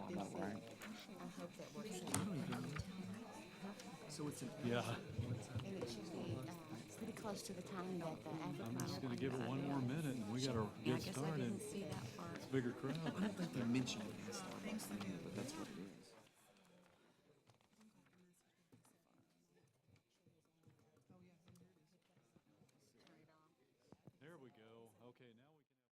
know, right? I hope that works. So it's an Yeah, And it should be pretty close to the time that the African I'm just gonna American. give it one more minute and we gotta Yeah, I get guess I started. didn't see that part. It's a bigger crowd. I don't think they mentioned it in the slide, but that's what it is. There we go. Okay, now we can have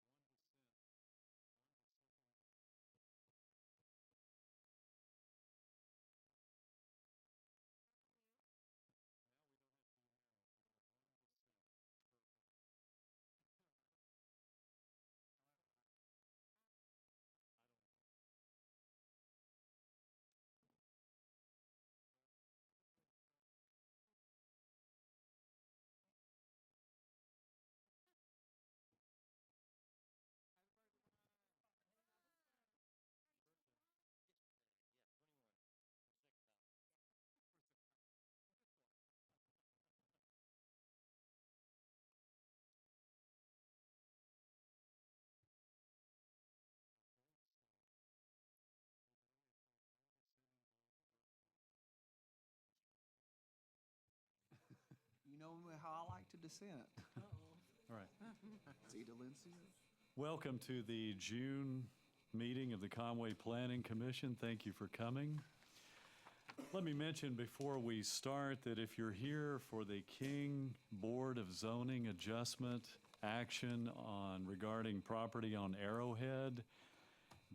You know how I like to dissent. All right. See, Delencia? Welcome to the June meeting of the Conway Planning Commission. Thank you for coming. Let me mention before we start that if you're here for the King Board of Zoning Adjustment action on regarding property on Arrowhead,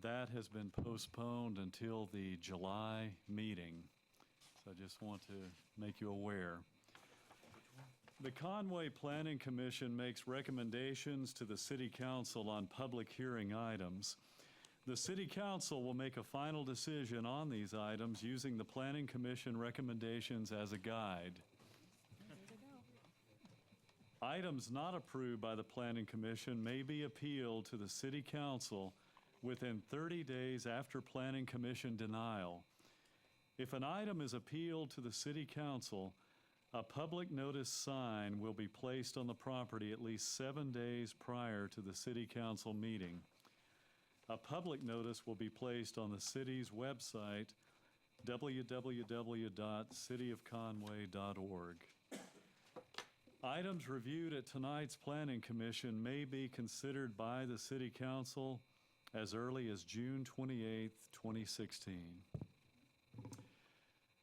that has been postponed until the July meeting. So I just want to make you aware. The Conway Planning Commission makes recommendations to the City Council on public hearing items. The City Council will make a final decision on these items using the Planning Commission recommendations as a guide. Items not approved by the Planning Commission may be appealed to the City Council within 30 days after Planning Commission denial. If an item is appealed to the City Council, a public notice sign will be placed on the property at least 7 days prior to the City Council meeting. A public notice will be placed on the city's website, www.cityofconway.org. Items reviewed at tonight's Planning Commission may be considered by the City Council as early as June 28, 2016.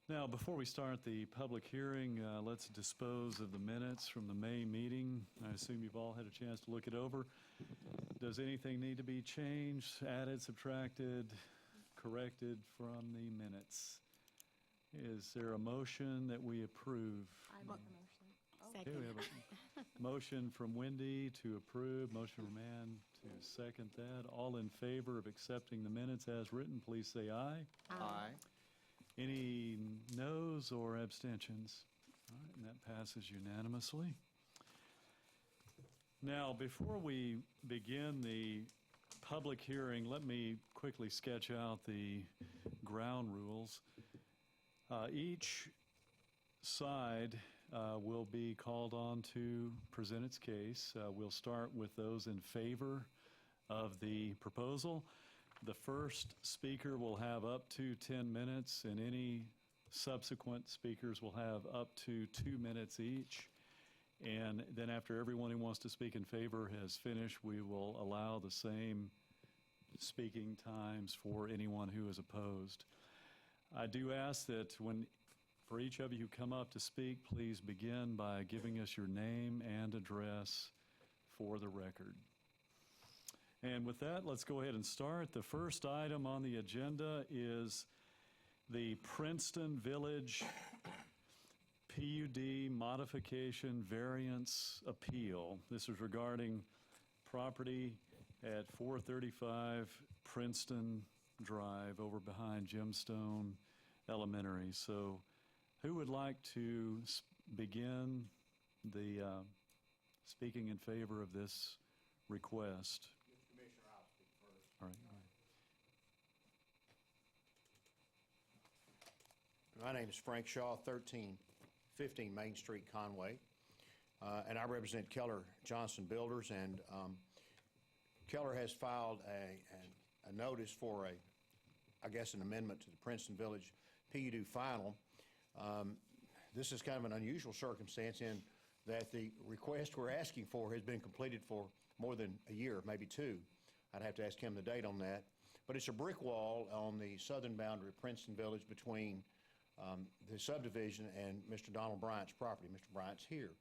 Now, before we start the public hearing, let's dispose of the minutes from the May meeting. I assume you've all had a chance to look it over. Does anything need to be changed, added, subtracted, corrected from the minutes? Is there a motion that we approve? I make the motion. Okay, we have a motion from Wendy to approve, motion from Ann to second that. All in favor of accepting the minutes as written, please say aye. Aye. Any noes or abstentions? All right, and that passes unanimously. Now, before we begin the public hearing, let me quickly sketch out the ground rules. Each side will be called on to present its case. We'll start with those in favor of the proposal. The first speaker will have up to 10 minutes, and any subsequent speakers will have up to 2 minutes each. And then after everyone who wants to speak in favor has finished, we will allow the same speaking times for anyone who is opposed. I do ask that for each of you who come up to speak, please begin by giving us your name and address for the record. And with that, let's go ahead and start. The first item on the agenda is the Princeton Village PUD modification variance appeal. This is regarding property at 435 Princeton Drive over behind Gemstone Elementary. So who would like to begin the speaking in favor of this request? Commissioner, I'll speak first. All right. My name is Frank Shaw, 1315 Main Street, Conway, and I represent Keller Johnson Builders. And Keller has filed a notice for I guess, an amendment to the Princeton Village PUD final. This is kind of an unusual circumstance in that the request we're asking for has been completed for more than a year, maybe two. I'd have to ask him the date on that. But it's a brick wall on the southern boundary of Princeton Village between the subdivision and Mr. Donald Bryant's property. Mr. Bryant's here.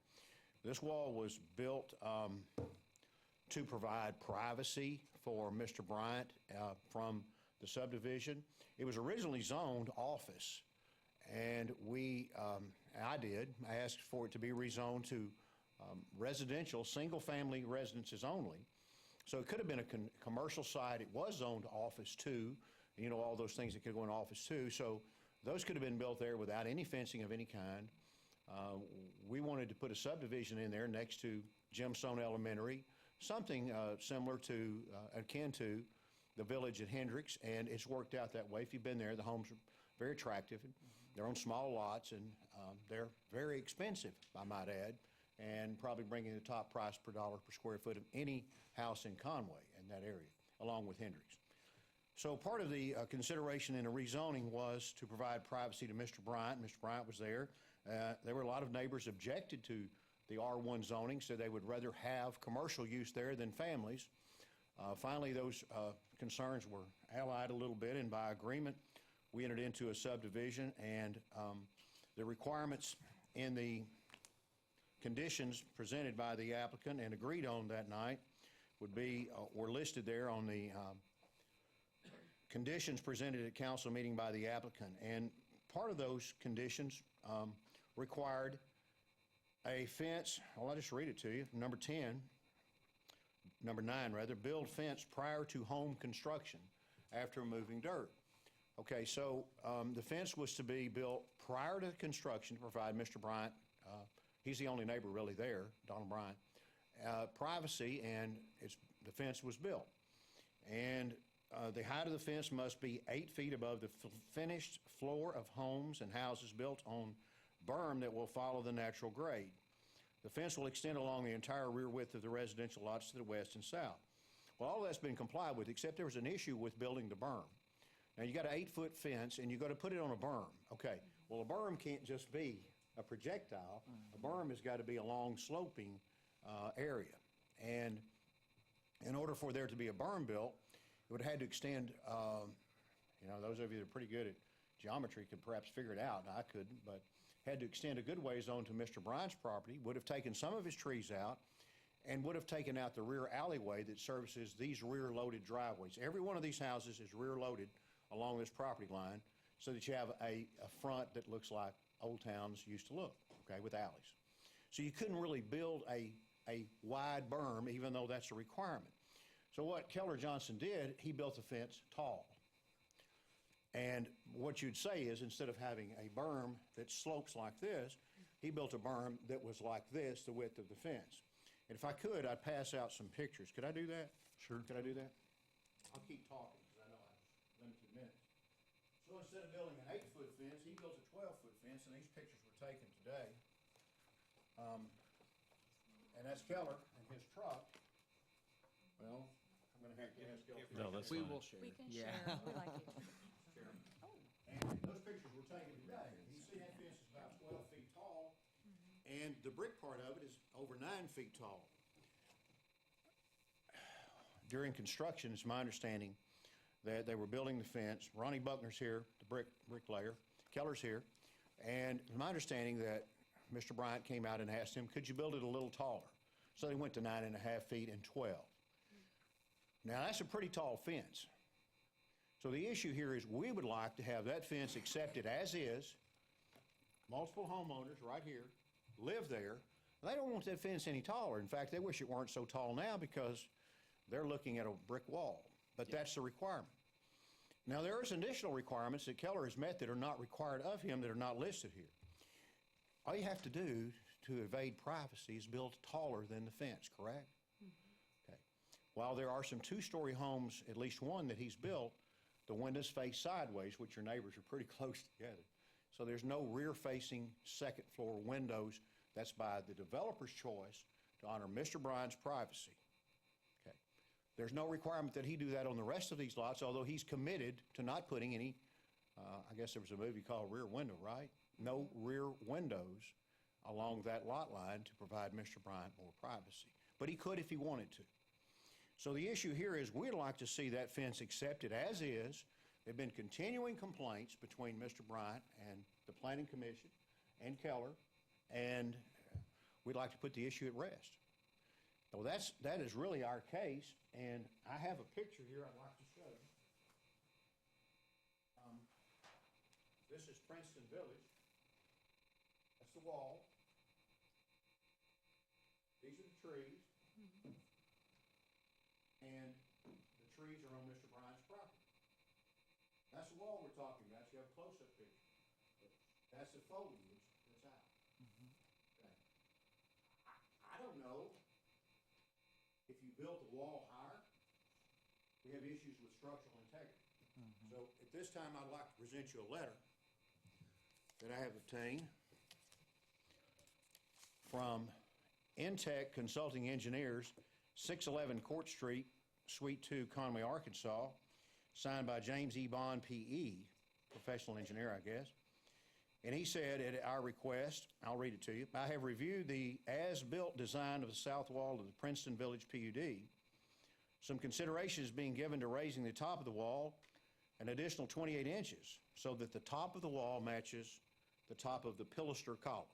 This wall was built to provide privacy for Mr. Bryant from the subdivision. It was originally zoned office, and I asked for it to be rezoned to residential, single-family residences only. So it could have been a commercial site. It was zoned office too, you know, all those things that could go in office too. So those could have been built there without any fencing of any kind. We wanted to put a subdivision in there next to Gemstone Elementary, something similar to, akin to the village at Hendricks, and it's worked out that way. If you've been there, the homes are very attractive. They're on small lots, and they're very expensive, I might add, and probably bringing the top price per dollar per square foot of any house in Conway in that area, along with Hendricks. So part of the consideration in the rezoning was to provide privacy to Mr. Bryant. Mr. Bryant was there. There were a lot of neighbors objected to the R1 zoning, so they would rather have commercial use there than families. Finally, those concerns were allied a little bit, and by agreement, we entered into a subdivision, and the requirements in the conditions presented by the applicant and agreed on that night were listed there on the conditions presented at council meeting by the applicant. And part of those conditions required a fence. Well, I'll just read it to you. Number 9 rather, build fence prior to home construction after removing dirt. Okay, so the fence was to be built prior to construction to provide Mr. Bryant, he's the only neighbor really there, Donald Bryant, privacy, and the fence was built. And the height of the fence must be 8 feet above the finished floor of homes and houses built on berm that will follow the natural grade. The fence will extend along the entire rear width of the residential lots to the west and south. Well, all that's been complied with, except there was an issue with building the berm. Now, you got an 8-foot fence, and you got to put it on a berm. Okay, well, a berm can't just be a projectile. A berm has got to be a long sloping area. And in order for there to be a berm built, it would have had to extend, you know, those of you that are pretty good at geometry could perhaps figure it out. I couldn't, but had to extend a good ways onto Mr. Bryant's property, would have taken some of his trees out, and would have taken out the rear alleyway that services these rear-loaded driveways. Every one of these houses is rear-loaded along this property line so that you have a front that looks like old towns used to look, okay, with alleys. So you couldn't really build a wide berm, even though that's a requirement. So what Keller Johnson did, he built the fence tall. And what you'd say is, instead of having a berm that slopes like this, he built a berm that was like this, the width of the fence. And if I could, I'd pass out some pictures. Could I do that? Sure. Could I do that? I'll keep talking because I know I have limited minutes. So instead of building an 8-foot fence, he built a 12-foot fence, and these pictures were taken today. And that's Keller and his truck. Well, I'm going to have to ask Keller. No, that's We fine. will share. We can Yeah. share. We like it. And those pictures were taken today. You see that fence is about 12 feet tall, and the brick part of it is over 9 feet tall. During construction, it's my understanding that they were building the fence. Ronnie Buckner's here, the bricklayer. Keller's here. And it's my understanding that Mr. Bryant came out and asked him, could you build it a little taller? So they went to 9.5 feet and 12. Now, that's a pretty tall fence. So the issue here is we would like to have that fence accepted as is. Multiple homeowners right here live there. They don't want that fence any taller. In fact, they wish it weren't so tall now because they're looking at a brick wall. But that's the requirement. Now, there are some additional requirements that Keller has met that are not required of him that are not listed here. All you have to do to evade privacy is build taller than the fence, correct? Okay. While there are some 2-story homes, at least one that he's built, the windows face sideways, which your neighbors are pretty close together. So there's no rear-facing second-floor windows. That's by the developer's choice to honor Mr. Bryant's privacy. Okay. There's no requirement that he do that on the rest of these lots, although he's committed to not putting any, I guess there was a movie called Rear Window, right? No rear windows along that lot line to provide Mr. Bryant more privacy. But he could if he wanted to. So the issue here is we'd like to see that fence accepted as is. There have been continuing complaints between Mr. Bryant and the Planning Commission and Keller, and we'd like to put the issue at rest. So that is really our case, and I have a picture here I'd like to show you. This is Princeton Village. That's the wall. These are the trees. And the trees are on Mr. Bryant's property. That's the wall we're talking about. You have a close-up picture. That's the foliage that's out. Okay. I don't know if you built the wall higher, we have issues with structural integrity. So at this time, I'd like to present you a letter that I have obtained from Intech Consulting Engineers, 611 Court Street, Suite 2, Conway, Arkansas, signed by James E. Bond, P.E., professional engineer, I guess. And he said, at our request, I'll read it to you, I have reviewed the as-built design of the south wall of the Princeton Village PUD. Some consideration is being given to raising the top of the wall an additional 28 inches so that the top of the wall matches the top of the pilaster columns.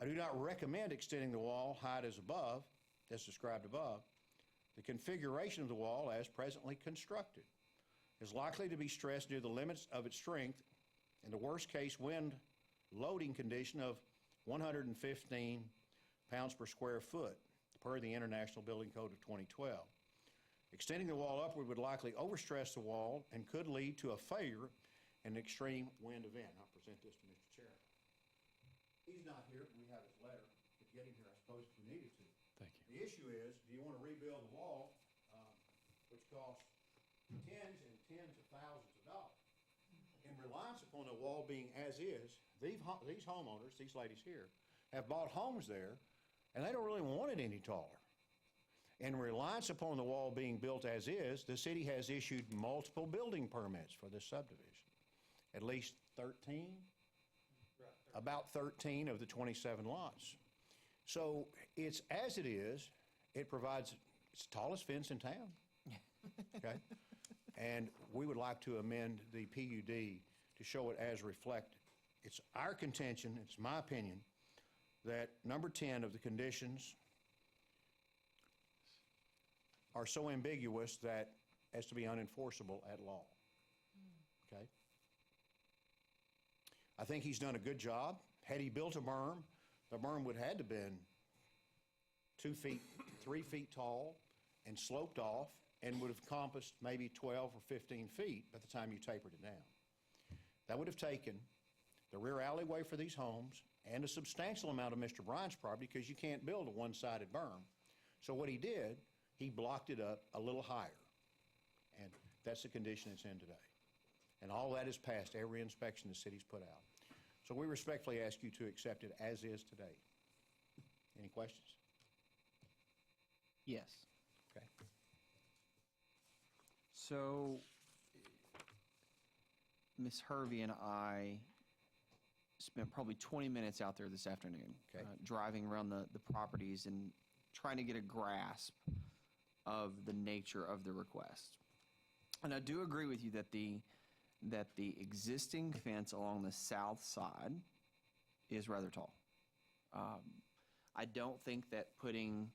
I do not recommend extending the wall height as above, as described above. The configuration of the wall as presently constructed is likely to be stressed near the limits of its strength in the worst-case wind loading condition of 115 pounds per square foot, per the International Building Code of 2012. Extending the wall upward would likely overstress the wall and could lead to a failure in an extreme wind event. I'll present this to Mr. Chairman. He's not here, but we have his letter to get him here, I suppose, if we needed to. Thank you. The issue is, do you want to rebuild the wall, which costs tens and tens of thousands of dollars? In reliance upon the wall being as is, these homeowners, these ladies here, have bought homes there, and they don't really want it any taller. In reliance upon the wall being built as is, the city has issued multiple building permits for this subdivision. At least 13? About 13 of the 27 lots. So it's as it is, it provides, it's the tallest fence in town. Okay? And we would like to amend the PUD to show it as reflected. It's our contention, it's my opinion, that number 10 of the conditions are so ambiguous that as to be unenforceable at law. Okay? I think he's done a good job. Had he built a berm, the berm would have had to been 2 feet, 3 feet tall and sloped off and would have encompassed maybe 12 or 15 feet by the time you tapered it down. That would have taken the rear alleyway for these homes and a substantial amount of Mr. Bryant's property because you can't build a one-sided berm. So what he did, he blocked it up a little higher. And that's the condition it's in today. And all that is passed every inspection the city's put out. So we respectfully ask you to accept it as is today. Any questions? Yes. Okay. So, Ms. Hervey and I spent probably 20 minutes out there this afternoon, Okay. Driving around the properties and trying to get a grasp of the nature of the request. And I do agree with you that the existing fence along the south side is rather tall. I don't think that putting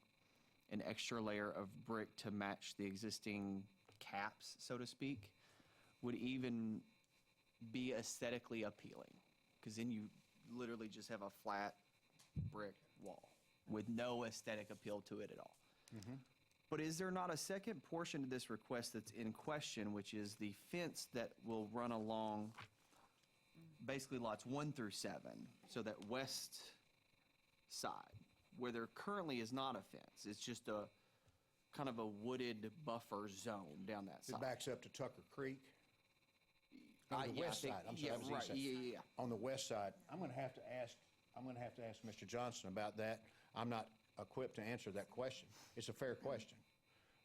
an extra layer of brick to match the existing caps, so to speak, would even be aesthetically appealing, because then you literally just have a flat brick wall with no aesthetic appeal to it at all. Mm-hmm. But is there not a second portion to this request that's in question, which is the fence that will run along basically lots 1 through 7, so that west side, where there currently is not a fence, it's just a kind of a wooded buffer zone down that It side. backs up to Tucker Creek. On the Yeah, I west think- side, I'm sorry, yeah, that was the right, east side. yeah. On the west side, I'm going to have to ask Mr. Johnson about that. I'm not equipped to answer that question. It's a fair question.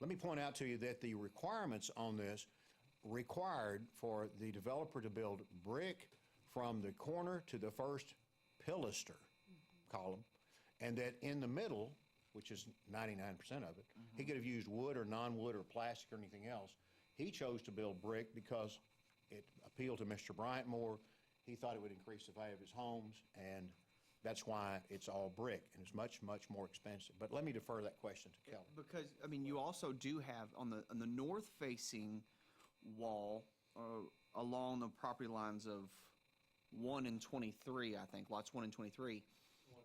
Let me point out to you that the requirements on this required for the developer to build brick from the corner to the first pilaster column, and that in the middle, which is 99% of it, he could have used wood or non-wood or plastic or anything else. He chose to build brick because it appealed to Mr. Bryant more. He thought it would increase the value of his homes, and that's why it's all brick, and it's much, much more expensive. But let me defer that question to Kelly. Because, I mean, you also do have on the north-facing wall along the property lines of 1 and 23, I think, lots 1 and 23,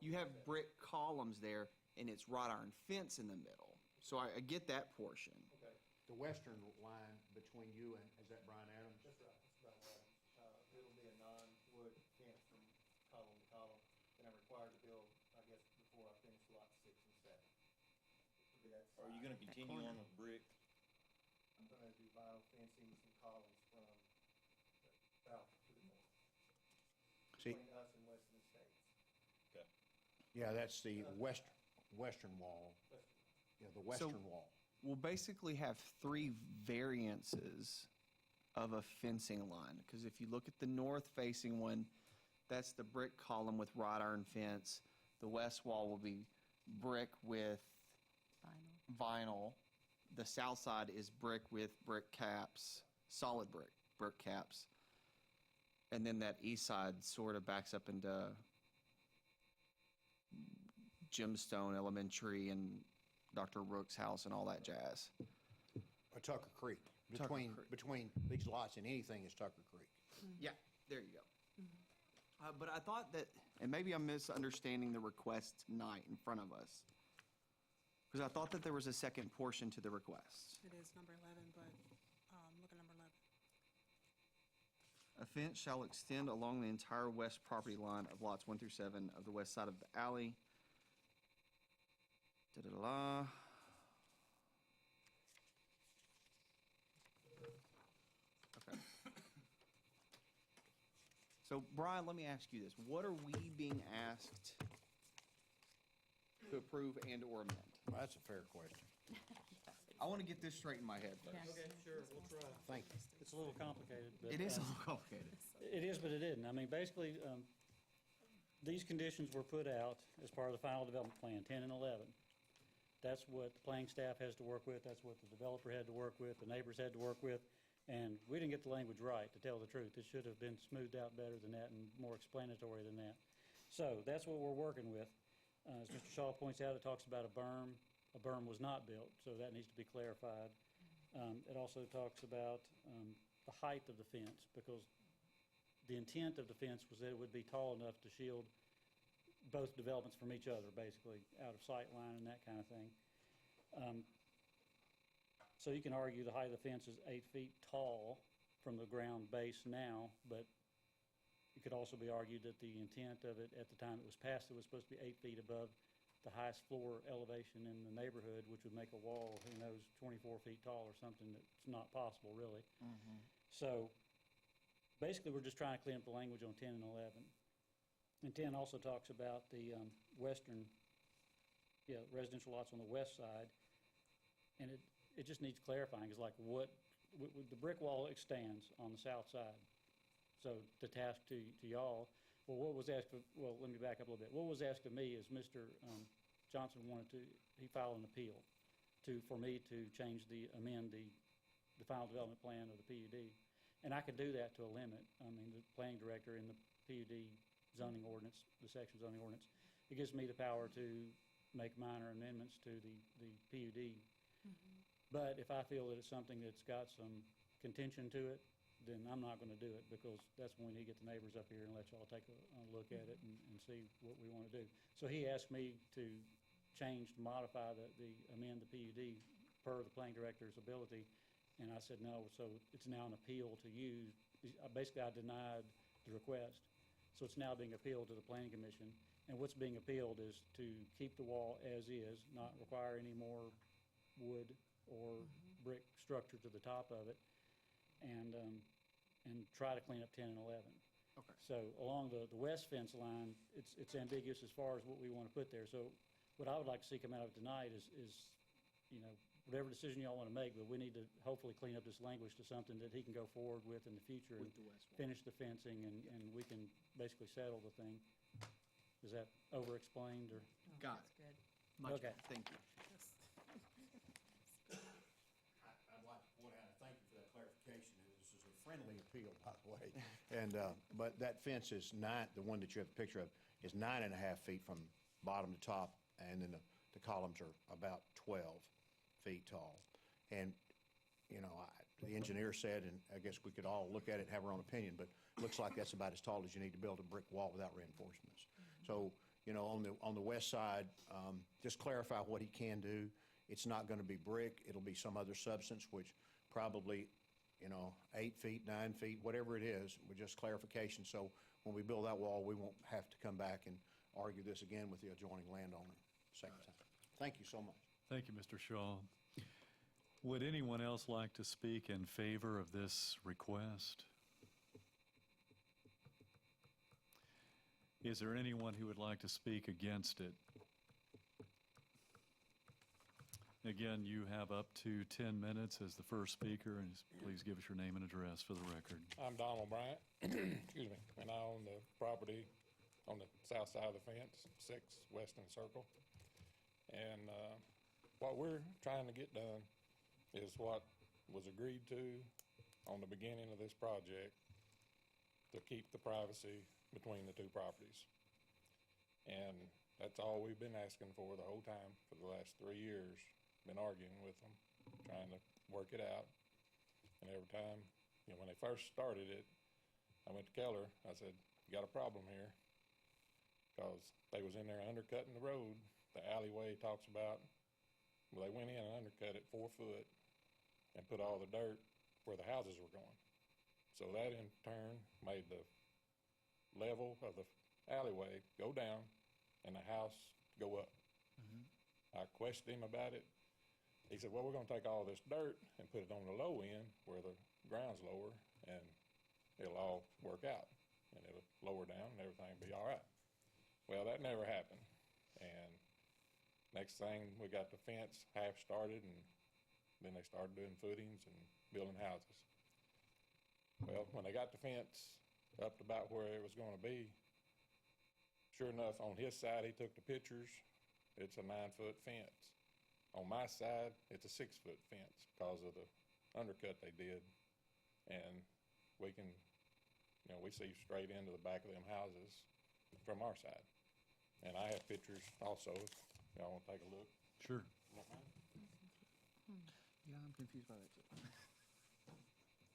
you have brick columns there, and it's wrought iron fence in the middle. So I get that portion. Okay. The western line between you and, is that Brian Adams? That's right, that's about right. It'll be a non-wood fence from column to column, and I'm required to build, I guess, before I finish lots 6 and 7. It'll be that Are you side. gonna continue on with brick? I'm gonna do vinyl fencing, some columns from the south to the north, See, between us and Western Estates. Okay. yeah, that's the western wall. Yeah, the western wall. We'll basically have 3 variances of a fencing line. Because if you look at the north-facing one, that's the brick column with wrought iron fence. The west wall will be brick with vinyl. The south side is brick with brick caps, solid brick caps. And then that east side sort of backs up into Gemstone Elementary and Dr. Rook's house and all that jazz. Or Tucker Creek. Tucker Between, Creek. between these lots and anything is Tucker Creek. Yeah, there you go. But I thought that, and maybe I'm misunderstanding the request tonight in front of us, because I thought that there was a second portion to the request. It is number 11, but look at number 11. A fence shall extend along the entire west property line of lots 1 through 7 of the west side of the alley. Da-da-da-da. Okay. So, Brian, let me ask you this. What are we being asked to approve and or amend? Well, that's a fair question. I want to get this straight in my head first. Okay, sure, we'll try. Thank you. It's a little complicated, but. It is a little complicated. It is, but it isn't. I mean, basically, these conditions were put out as part of the final development plan, 10 and 11. That's what the planning staff has to work with, that's what the developer had to work with, the neighbors had to work with, and we didn't get the language right, to tell the truth. It should have been smoothed out better than that and more explanatory than that. So that's what we're working with. As Mr. Shaw points out, it talks about a berm. A berm was not built, so that needs to be clarified. It also talks about the height of the fence, because the intent of the fence was that it would be tall enough to shield both developments from each other, basically, out of sight line and that kind of thing. So you can argue the height of the fence is 8 feet tall from the ground base now, but it could also be argued that the intent of it at the time it was passed, it was supposed to be 8 feet above the highest floor elevation in the neighborhood, which would make a wall, who knows, 24 feet tall or something that's not possible, really. So basically, we're just trying to clean up the language on 10 and 11. And 10 also talks about the residential lots on the west side. And it just needs clarifying. It's like the brick wall extends on the south side. So the task to y'all, well, let me back up a little bit. What was asked of me is Mr. Johnson he filed an appeal for me to amend the final development plan of the PUD. And I could do that to a limit. I mean, the planning director in the PUD zoning ordinance, the section zoning ordinance, it gives me the power to make minor amendments to the PUD. But if I feel that it's something that's got some contention to it, then I'm not going to do it, because that's when we need to get the neighbors up here and let y'all take a look at it and see what we want to do. So he asked me to modify amend the PUD per the planning director's ability, and I said no, so it's now an appeal to you. Basically, I denied the request, so it's now being appealed to the planning commission, and what's being appealed is to keep the wall as is, not require any more wood or brick structure to the top of it, and try to clean up 10 and 11. Okay. So along the west fence line, it's ambiguous as far as what we want to put there. So what I would like to see come out of it tonight is whatever decision y'all want to make, but we need to hopefully clean up this language to something that he can go forward with in the future and finish the fencing, and we can basically settle the thing. Is that over-explained, or? Got That's it. good. Much Okay. better. Thank you. I'd like to point out, and thank you for that clarification, this is a friendly appeal, by the way. And, but that fence is the one that you have a picture of, is 9.5 feet from bottom to top, and then the columns are about 12 feet tall. And, you know, the engineer said, and I guess we could all look at it and have our own opinion, but it looks like that's about as tall as you need to build a brick wall without reinforcements. So, you know, on the west side, just clarify what he can do. It's not going to be brick. It'll be some other substance, which probably, you know, 8 feet, 9 feet, whatever it is, with just clarification. So when we build that wall, we won't have to come back and argue this again with the adjoining landowner second time. Thank you so much. Thank you, Mr. Shaw. Would anyone else like to speak in favor of this request? Is there anyone who would like to speak against it? Again, you have up to 10 minutes as the first speaker, and please give us your name and address for the record. I'm Donald Bryant, excuse me, and I own the property on the south side of the fence, 6 Weston Circle. And what we're trying to get done is what was agreed to on the beginning of this project to keep the privacy between the two properties. And that's all we've been asking for the whole time for the last 3 years. Been arguing with them, trying to work it out. And every time, you know, when they first started it, I went to Keller. I said, "You got a problem here," because they was in there undercutting the road. The alleyway talks about, well, they went in and undercut it 4 foot and put all the dirt where the houses were going. So that in turn made the level of the alleyway go down and the house go up. I questioned him about it. He said, "Well, we're going to take all this dirt and put it on the low end where the ground's lower, and it'll all work out, and it'll lower down and everything will be all right." Well, that never happened. And next thing, we got the fence half started, and then they started doing footings and building houses. Well, when they got the fence up to about where it was going to be, sure enough, on his side, he took the pictures. It's a 9-foot fence. On my side, it's a 6-foot fence because of the undercut they did. And we can, you know, we see straight into the back of them houses from our side. And I have pictures also, if y'all want to take a look. Sure. Yeah, I'm confused by that too.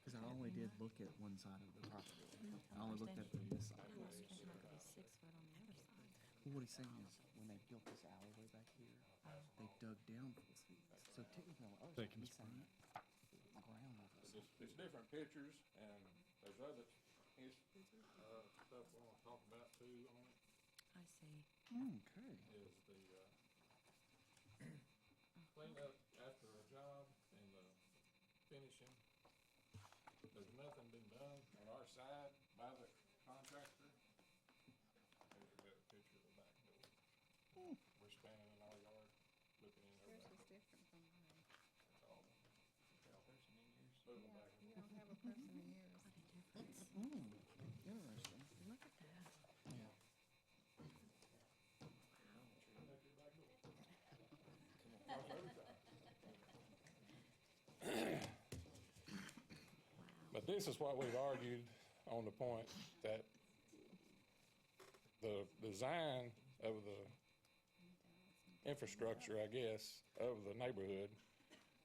Because I only did look at one side of the property. I only looked at it from this side. It must be 6 foot on the other side. Well, what he's saying is, when they built this alleyway back here, they dug down 4 feet. So technically, on the other Thank side, you, he's Mr. saying ground level. It's different pictures, and there's other stuff I want to talk about too on it. I see. Okay. Is the cleanup after a job and the finishing. There's nothing been done on our side by the contractor. There's a better picture of the back door. We're standing in our yard, looking in their back. Yours is different from mine. That's all. Yeah, you don't have a person in yours. What a difference. Interesting. Look at that. Yeah. But this is what we've argued on the point that the design of the infrastructure, I guess, of the neighborhood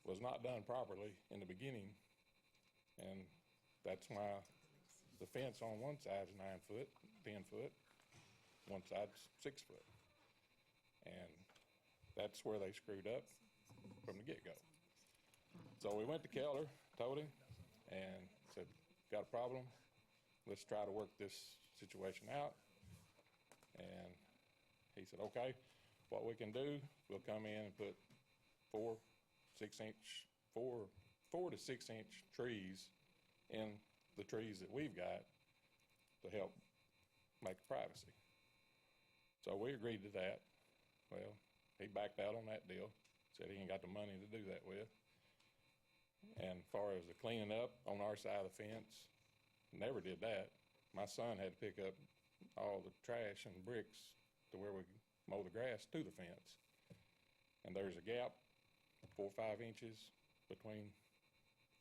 was not done properly in the beginning. And that's why the fence on one side is 9 foot, 10 foot, one side's 6 foot. And that's where they screwed up from the get-go. So we went to Keller, told him, and said, "Got a problem? Let's try to work this situation out." And he said, "Okay, what we can do, we'll come in and put 4 to 6 inch trees in the trees that we've got to help make privacy." So we agreed to that. Well, he backed out on that deal, said he ain't got the money to do that with. And as far as the cleaning up on our side of the fence, never did that. My son had to pick up all the trash and bricks to where we could mow the grass to the fence. And there's a gap 4 or 5 inches between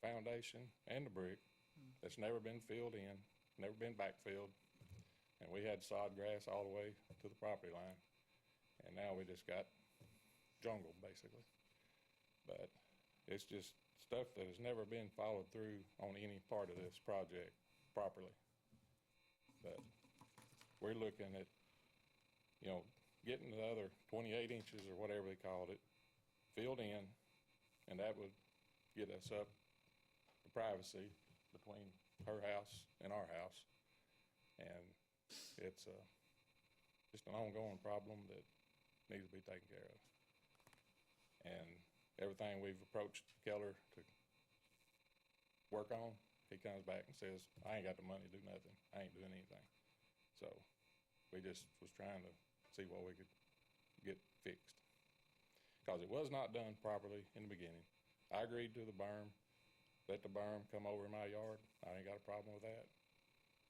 foundation and the brick that's never been filled in, never been backfilled. And we had sod grass all the way to the property line. And now we just got jungle, basically. But it's just stuff that has never been followed through on any part of this project properly. But we're looking at, getting the other 28 inches or whatever they called it filled in, and that would get us up the privacy between her house and our house. And it's just an ongoing problem that needs to be taken care of. And everything we've approached Keller to work on, he comes back and says, I ain't got the money to do nothing. I ain't doing anything. So we just was trying to see what we could get fixed. Because it was not done properly in the beginning. I agreed to the berm, let the berm come over my yard. I ain't got a problem with that.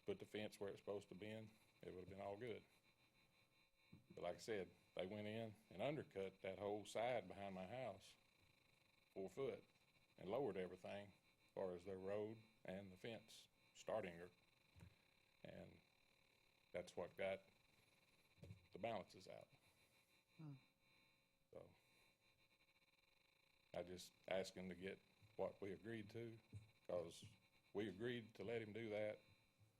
Put the fence where it's supposed to be in, it would have been all good. But like I said, they went in and undercut that whole side behind my house 4 foot and lowered everything as far as their road and the fence starting her. And that's what got the balances out. So I just asked him to get what we agreed to, because we agreed to let him do that.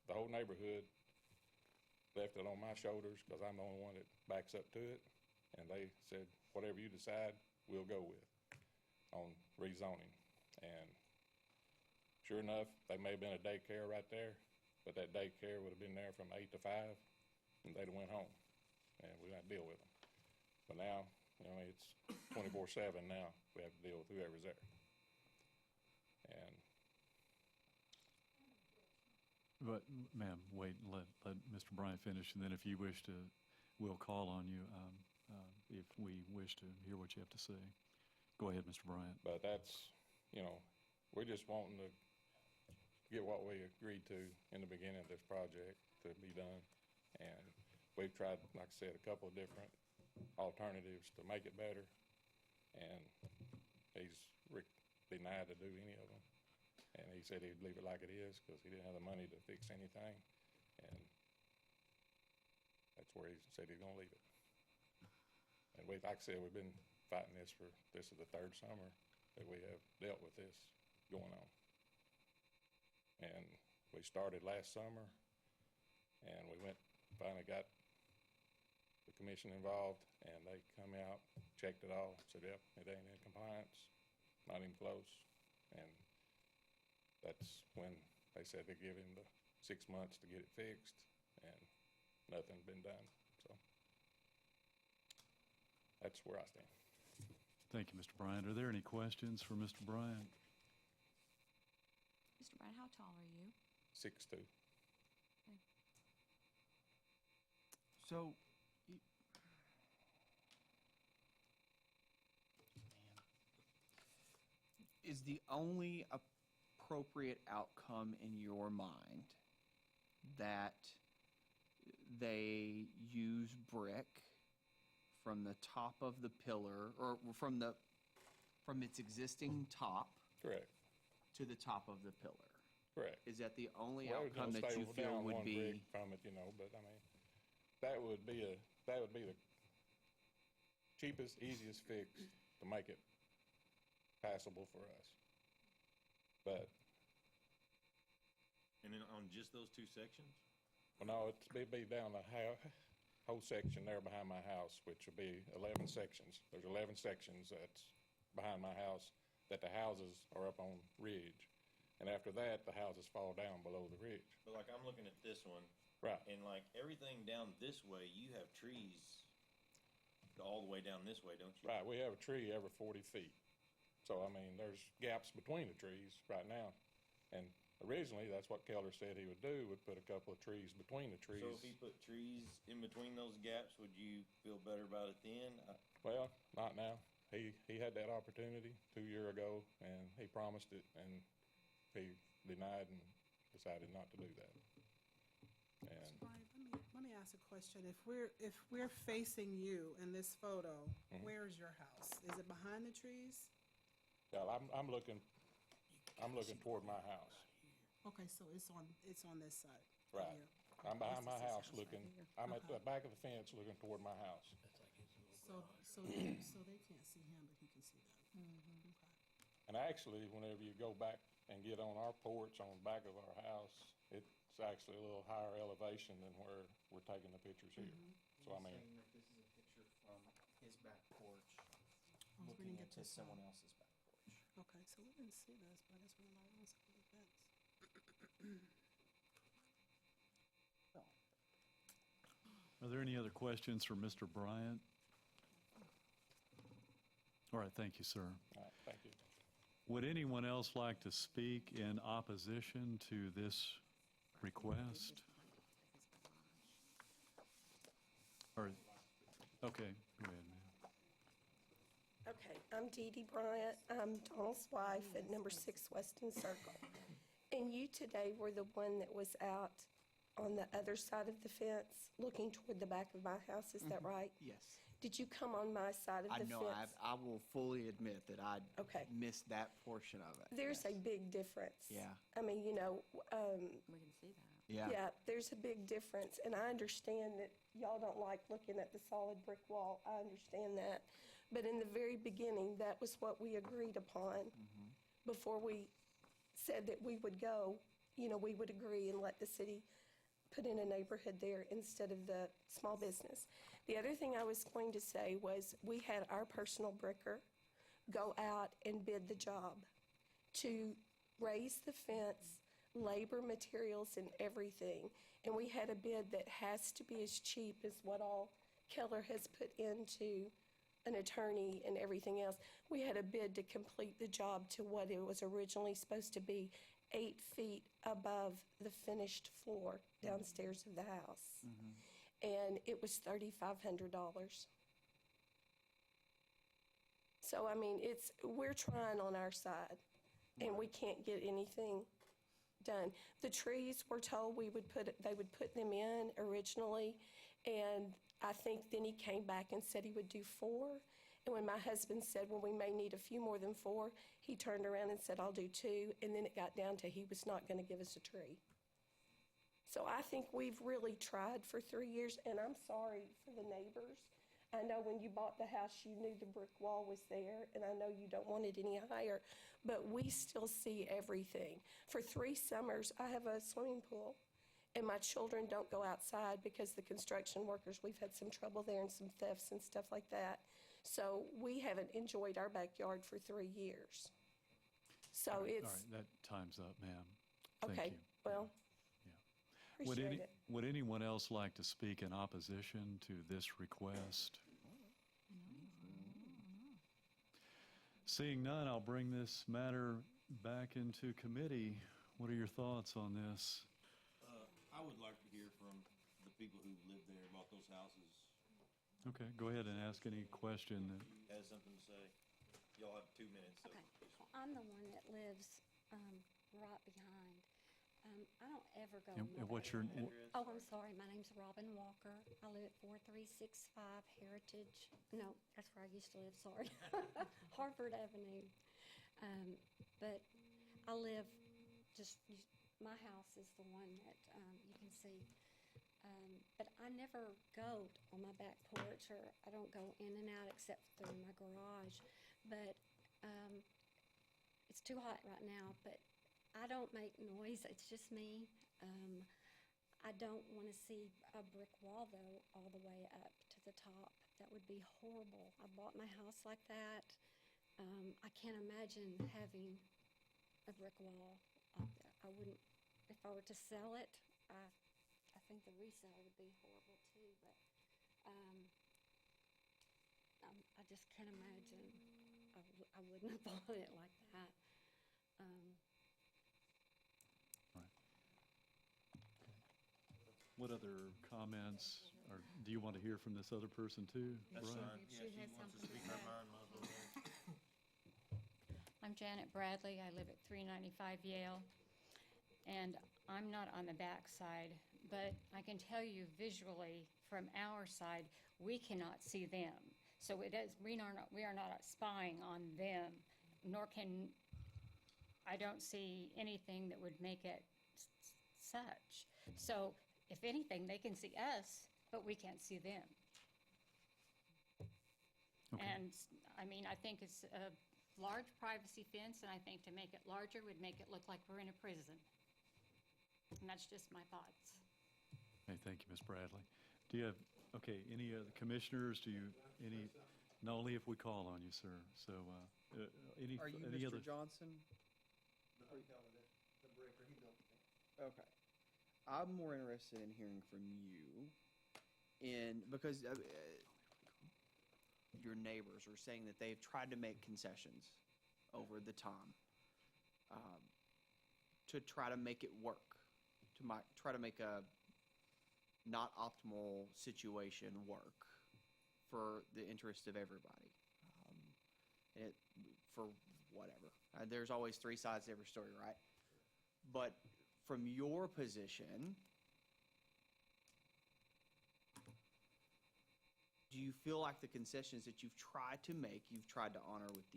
The whole neighborhood left it on my shoulders because I'm the only one that backs up to it. And they said, whatever you decide, we'll go with on rezoning. And sure enough, they may have been a daycare right there, but that daycare would have been there from 8 to 5, and they'd have went home, and we didn't deal with them. But now, it's 24/7 now. We have to deal with whoever's there. And But, ma'am, wait, let Mr. Bryant finish, and then if you wish to, we'll call on you if we wish to hear what you have to say. Go ahead, Mr. Bryant. But that's, we're just wanting to get what we agreed to in the beginning of this project to be done. And we've tried, like I said, a couple of different alternatives to make it better. And he's denied to do any of them. And he said he'd leave it like it is because he didn't have the money to fix anything. And that's where he said he's gonna leave it. And like I said, we've been fighting this is the 3rd summer that we have dealt with this going on. And we started last summer, and we finally got the commission involved, and they come out, checked it all, said, yep, it ain't in compliance, not even close. And that's when they said they give him the 6 months to get it fixed, and nothing's been done. So that's where I stand. Thank you, Mr. Bryant. Are there any questions for Mr. Bryant? Mr. Bryant, how tall are you? 6'2". So, is the only appropriate outcome in your mind that they use brick from the top of the pillar, or from its existing top Correct. to the top of the pillar? Correct. Is that the only Well, outcome we're that gonna you stay feel down would one be? brick from it, but I mean, that would be the cheapest, easiest fix to make it passable for us. But And then on just those 2 sections? well, no, it'd be down the whole section there behind my house, which would be 11 sections. There's 11 sections that's behind my house that the houses are up on ridge. And after that, the houses fall down below the ridge. But like, I'm looking at this one, Right. and like, everything down this way, you have trees all the way down this way, don't you? Right, we have a tree every 40 feet. So, I mean, there's gaps between the trees right now. And originally, that's what Keller said he would do, would put a couple of trees between the trees. So if he put trees in between those gaps, would you feel better about it then? Well, not now. he had that opportunity 2 years ago, and he promised it, and he denied and decided not to do that. And Brian, let me ask a question. If we're facing you in this photo, where's your house? Is it behind the trees? yeah, I'm looking toward my house. Okay, so it's on this side. Right. here. I'm behind my house right looking, here. I'm at the back of the fence looking toward my house. So they can't see him, but he can see them. Okay. And actually, whenever you go back and get on our porch on the back of our house, it's actually a little higher elevation than where we're taking the pictures here. So I mean, Saying that this is a picture from his back porch, Oh, we looking didn't get into this someone far. else's back porch. Okay, so we didn't see this, but I guess we're not on side of the fence. Are there any other questions for Mr. Bryant? All right, thank you, sir. all right, thank you. Would anyone else like to speak in opposition to this request? Or, okay, go ahead, ma'am. Okay, I'm Dee Dee Bryant. I'm Donald's wife at number 6 Weston Circle. And you today were the one that was out on the other side of the fence, looking toward the back of my house, is that right? Yes. Did you come on my side of I the know, fence? I will fully admit that I Okay. missed that portion of it. There's yes. a big difference. Yeah. I mean, We can see that. Yeah. yeah, there's a big difference. And I understand that y'all don't like looking at the solid brick wall. I understand that. But in the very beginning, that was what we agreed upon. Before we said that we would go, we would agree and let the city put in a neighborhood there instead of the small business. The other thing I was going to say was we had our personal bricker go out and bid the job to raise the fence, labor, materials, and everything. And we had a bid that has to be as cheap as what all Keller has put into an attorney and everything else. We had a bid to complete the job to what it was originally supposed to be, 8 feet above the finished floor downstairs of the house. And it was $3,500. So, I mean, we're trying on our side, and we can't get anything done. The trees, we're told they would put them in originally, and I think then he came back and said he would do 4. And when my husband said, well, we may need a few more than 4, he turned around and said, I'll do 2, and then it got down to he was not going to give us a tree. So I think we've really tried for 3 years, and I'm sorry for the neighbors. I know when you bought the house, you knew the brick wall was there, and I know you don't want it any higher, but we still see everything. For 3 summers, I have a swimming pool, and my children don't go outside because the construction workers, we've had some trouble there and some thefts and stuff like that. So we haven't enjoyed our backyard for 3 years. So All it's, right, that time's up, ma'am. Thank okay, you. well, Yeah. appreciate it. Would anyone else like to speak in opposition to this request? Seeing none, I'll bring this matter back into committee. What are your thoughts on this? I would like to hear from the people who live there, bought those houses. Mm-hmm. Okay, go ahead and ask any question. Who has something to say? Y'all have 2 minutes. So Okay. Well, I'm the one that lives right behind. I don't ever go. And in my what's your, backyard. Oh, I'm sorry. My name's Robin Walker. I live at 4365 Heritage. No, that's where I used to live. Sorry, Harvard Avenue. But I live my house is the one that you can see. But I never go on my back porch, or I don't go in and out except through my garage. But it's too hot right now. But I don't make noise. It's just me. I don't want to see a brick wall, though, all the way up to the top. That would be horrible. I bought my house like that. I can't imagine having a brick wall up there. I wouldn't, if I were to sell it, I think the resale would be horrible too, but I just can't imagine. I wouldn't have bought it like that. what other comments, or do you want to hear from this other person too? That's Brian? fine. Yeah, she wants to speak her mind. Might as well. Janet Bradley. I live at 395 Yale. And I'm not on the back side, but I can tell you visually from our side, we cannot see them. So we are not spying on them, nor can, I don't see anything that would make it such. So if anything, they can see us, but we can't see them. Okay. And, I mean, I think it's a large privacy fence, and I think to make it larger would make it look like we're in a prison. And that's just my thoughts. Hey, thank you, Ms. Bradley. Do you have, okay, any other commissioners, not only if we call on you, sir, so, Are you any other? Mr. Johnson? The brick or he built the fence. Okay. I'm more interested in hearing from you because your neighbors are saying that they've tried to make concessions over the time to try to make it work, try to make a not optimal situation work for the interest of everybody. For whatever. There's always three sides to every story, right? But from your position, do you feel like the concessions that you've tried to make, you've tried to honor with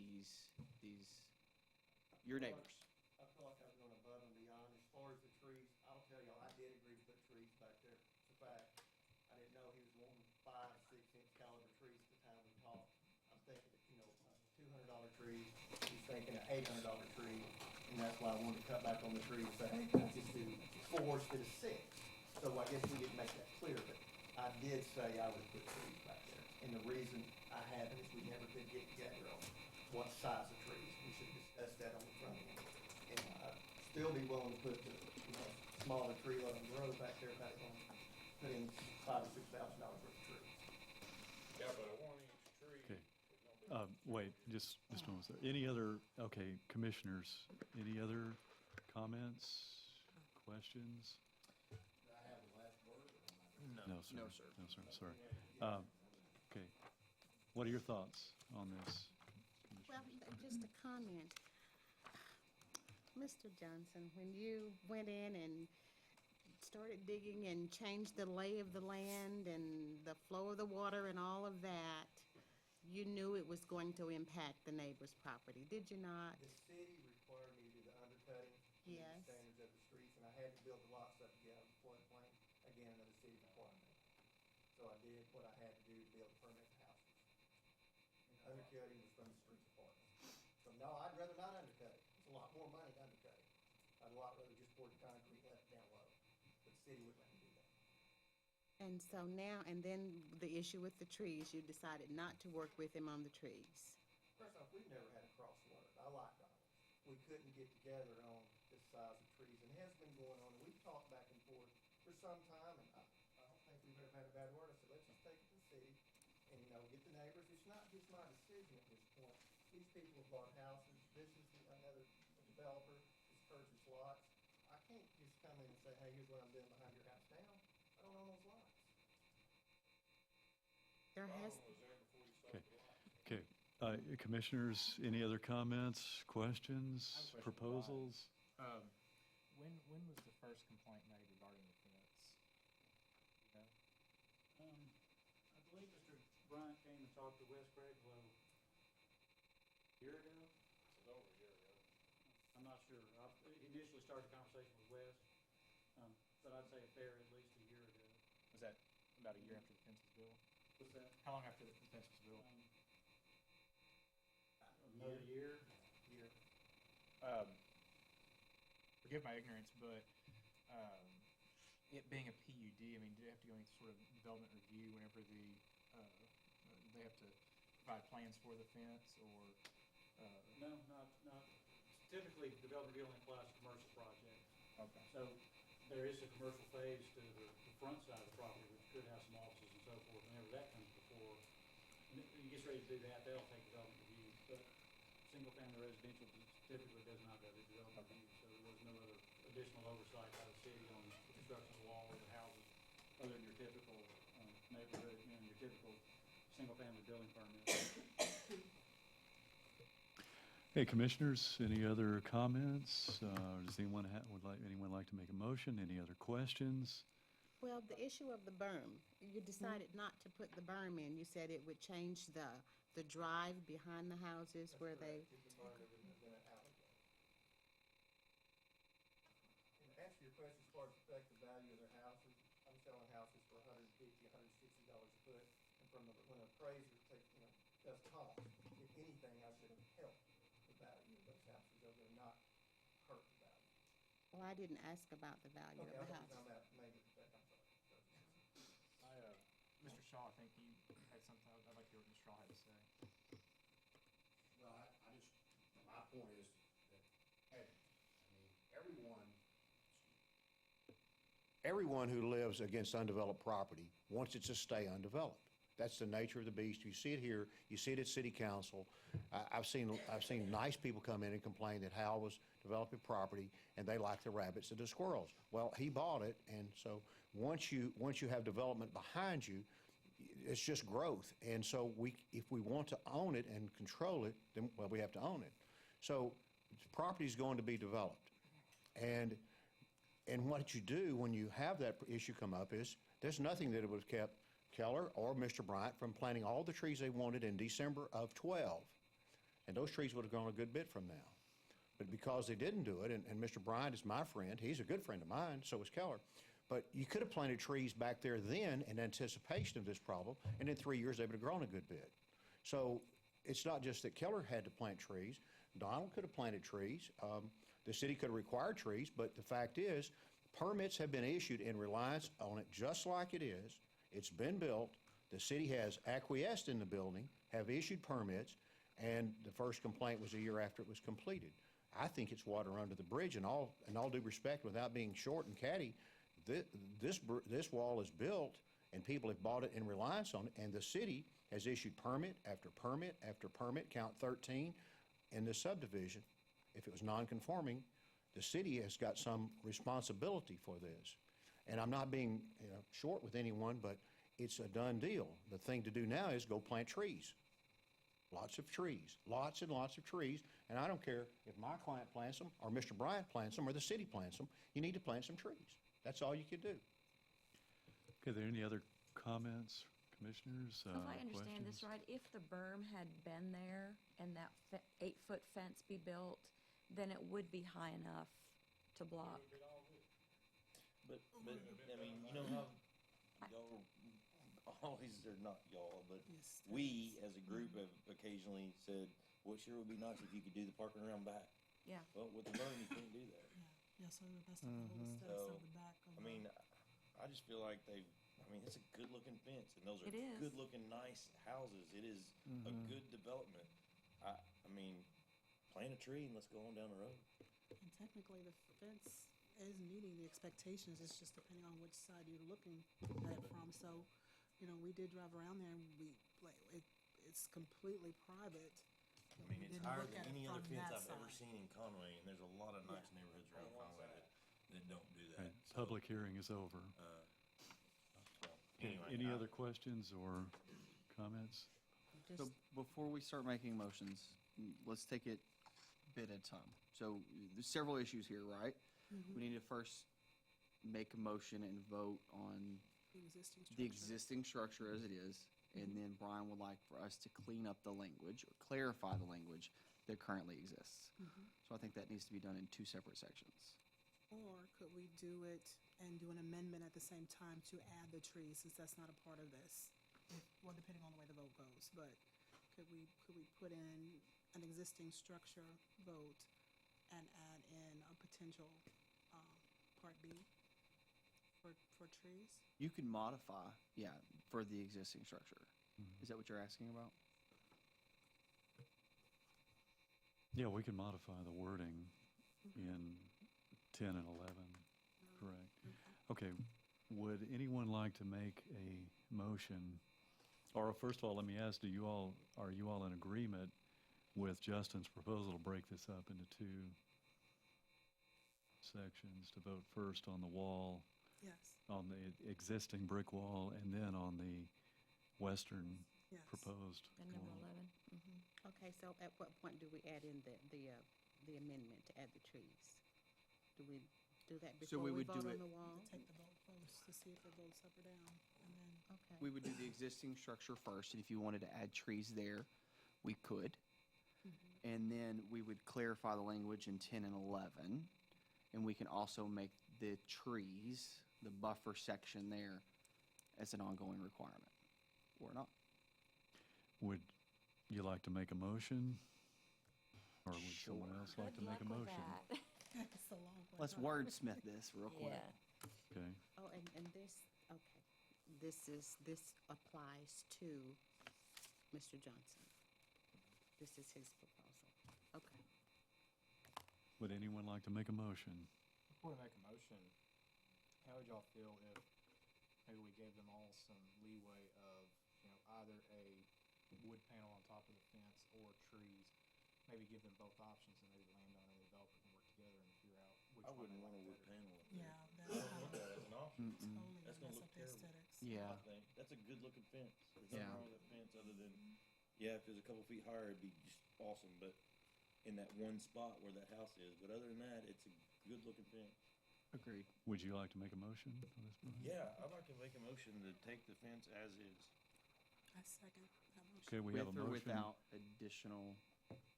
your neighbors? I feel like I've gone above and beyond. As far as the trees, I'll tell y'all, I did agree to put trees back there. It's a fact. I didn't know he was wanting 5, 6-inch caliber trees at the time we talked. I'm thinking, $200 tree. He's thinking an $800 tree, and that's why I wanted to cut back on the trees and say, hey, let's just do 4 instead of 6. So I guess we didn't make that clear, but I did say I would put trees back there. And the reason I haven't is we never could get together on what size of trees. We should discuss that on the front end. And I'd still be willing to put the smaller tree, let them grow back there, if I was going to put in $5,000 or $6,000 worth of trees. Yeah, but a 1-inch tree. Okay. Wait, just a moment. Sir. Any other, okay, commissioners, any other comments, questions? No, sir. No, sir. No, sir, sorry. Okay. What are your thoughts on this? Well, just a comment. Mr. Johnson, when you went in and started digging and changed the lay of the land and the flow of the water and all of that, you knew it was going to impact the neighbor's property, did you not? The city required me to do the undercutting. To meet Yes. the standards of the streets, and I had to build the lots up to get out of the floodplain. Again, another city requirement. So I did what I had to do to be able to permit the houses. Undercutting was from the street department. So no, I'd rather not undercut it. It's a lot more money to undercut it. I'd a lot rather just pour the concrete left down low. But the city wouldn't let me do that. And so now, and then the issue with the trees, you decided not to work with him on the trees. First off, we've never had a crossword. I like Donald. We couldn't get together on this size of trees, and it has been going on, and we've talked back and forth for some time, and I don't think we've ever had a bad word. I said, let's just take it to the city and, get the neighbors. It's not just my decision at this point. These people have bought houses. This is another developer that's purchased lots. I can't just come in and say, hey, here's what I'm doing behind your house now. I don't own those lots. There has, Problem was there before you Okay. started the lot. Okay. Commissioners, any other comments, questions, I have a question for proposals? When was the first complaint made regarding the fence? You know? I believe Mr. Bryant came and talked to Wes Craiglow a year ago. It's over a year ago. I'm not sure. I initially started the conversation with Wes, but I'd say a fair at least a year ago. Was that about a year after the fence was built? What's that? How long after the fence was built? Another year? Forgive my ignorance, but it being a PUD, I mean, do they have to go any sort of development review whenever they have to provide plans for the fence, or? No, not, typically, development review only applies to commercial projects. Okay. So there is a commercial phase to the front side of the property, which could have some offices and so forth. Whenever that comes before, and it gets ready to do that, they'll take development review. But single-family residential typically does not go to development review, so there was no other additional oversight by the city on the construction of the wall or the houses, other than your typical neighborhood, your typical single-family building permit. Hey, commissioners, any other comments? Does anyone anyone like to make a motion? Any other questions? Well, the issue of the berm, you decided not to put the berm in. You said it would change the drive behind the houses where they, If the burn would have been an alleyway. And to answer your question, as far as affect the value of their houses, I'm selling houses for $150, $160 a foot. And when an appraiser takes, does cost, if anything, I should have helped the value of those houses. I would not hurt the value. well, I didn't ask about the value Okay, of I the thought house. you found that negative effect, I'm sorry. Mr. Shaw, I think you had something, I'd like to hear what Mr. Shaw had to say. Well, my point is that, everyone who lives against undeveloped property wants it to stay undeveloped. That's the nature of the beast. You see it here, you see it at city council. I've seen nice people come in and complain that Hal was developing property and they like the rabbits and the squirrels. Well, he bought it, and so once you have development behind you, it's just growth. And so if we want to own it and control it, then, well, we have to own it. So property is going to be developed. And what you do when you have that issue come up is there's nothing that would have kept Keller or Mr. Bryant from planting all the trees they wanted in December of 12. And those trees would have grown a good bit from now. But because they didn't do it, and Mr. Bryant is my friend, he's a good friend of mine, so is Keller. But you could have planted trees back there then in anticipation of this problem, and in 3 years they would have grown a good bit. So it's not just that Keller had to plant trees. Donald could have planted trees. The city could have required trees, but the fact is, permits have been issued in reliance on it just like it is. It's been built. The city has acquiesced in the building, have issued permits, and the first complaint was a year after it was completed. I think it's water under the bridge, and all due respect, without being short and catty, this wall is built, and people have bought it in reliance on it, and the city has issued permit after permit after permit, count 13, in this subdivision. If it was non-conforming, the city has got some responsibility for this. And I'm not being short with anyone, but it's a done deal. The thing to do now is go plant trees. Lots of trees, lots and lots of trees. And I don't care if my client plants them, or Mr. Bryant plants them, or the city plants them. You need to plant some trees. That's all you can do. Okay, are there any other comments, commissioners? If I understand this questions? right, if the berm had been there and that 8-foot fence be built, then it would be high enough to block. But, I mean, you know how y'all always, or not y'all, but we as a group have occasionally said, well, sure would be nice if you could do the parking around back. Yeah. Well, with the berm, you can't do that. Yeah, so that's the whole steps of the back of I mean, I just feel like it's a good-looking fence, and those are It is. good-looking, nice houses. It is a good development. I mean, plant a tree and let's go on down the road. And technically, the fence is meeting the expectations. It's just depending on which side you're looking at it from. So, we did drive around there, and it's completely private. I mean, it's didn't higher look than at it any other from fence that I've ever side. seen in Conway, and there's a lot of nice neighborhoods around Conway that don't do that. Okay, public hearing is over. Anyway, Any other questions or comments? So before we start making motions, let's take it bit at a time. So there's several issues here, right? We need to first make a motion and vote on The existing structure. the existing structure as it is, and then Brian would like for us to clean up the language or clarify the language that currently exists. So I think that needs to be done in two separate sections. Or could we do it and do an amendment at the same time to add the trees, since that's not a part of this? Well, depending on the way the vote goes, but could we put in an existing structure vote and add in a potential Part B for trees? You can modify, for the existing structure. Is that what you're asking about? Yeah, we can modify the wording in 10 and 11, correct. Okay, would anyone like to make a motion? Or first of all, let me ask, are you all in agreement with Justin's proposal to break this up into two sections, to vote first on the wall, Yes. on the existing brick wall, and then on the western Yes. proposed And number wall? 11. Okay, so at what point do we add in the amendment to add the trees? Do we do that So before we we would do vote it- on the wall? Take the vote post to see if it votes up or down, and then. Okay. We would do the existing structure first, and if you wanted to add trees there, we could. And then we would clarify the language in 10 and 11, and we can also make the trees, the buffer section there, as an ongoing requirement, or not. Would you like to make a motion? Or would someone Sure. else like to Good make a luck with motion? that. It's a long one. Let's wordsmith this real quick. Yeah. Okay, Oh, and this, okay, this applies to Mr. Johnson. This is his proposal. Okay. would anyone like to make a motion? Before we make a motion, how would y'all feel if maybe we gave them all some leeway of, either a wood panel on top of the fence or trees? Maybe give them both options, and maybe the landowner and the developer can work together and figure out which I one wouldn't they want a like wood better. panel. Yeah, I that's don't kind want of that as an option. totally That's gonna gonna mess look up the terrible. aesthetics. Yeah. I think that's a good looking fence. There's Yeah. nothing wrong with that fence other than, yeah, if it was a couple feet higher, it'd be just awesome. But in that one spot where that house is, but other than that, it's a good looking fence. Agreed. Would you like to make a motion on this, Brian? Yeah, I'd like to make a motion to take the fence as is. I second that motion. Okay, we have a With or motion. without additional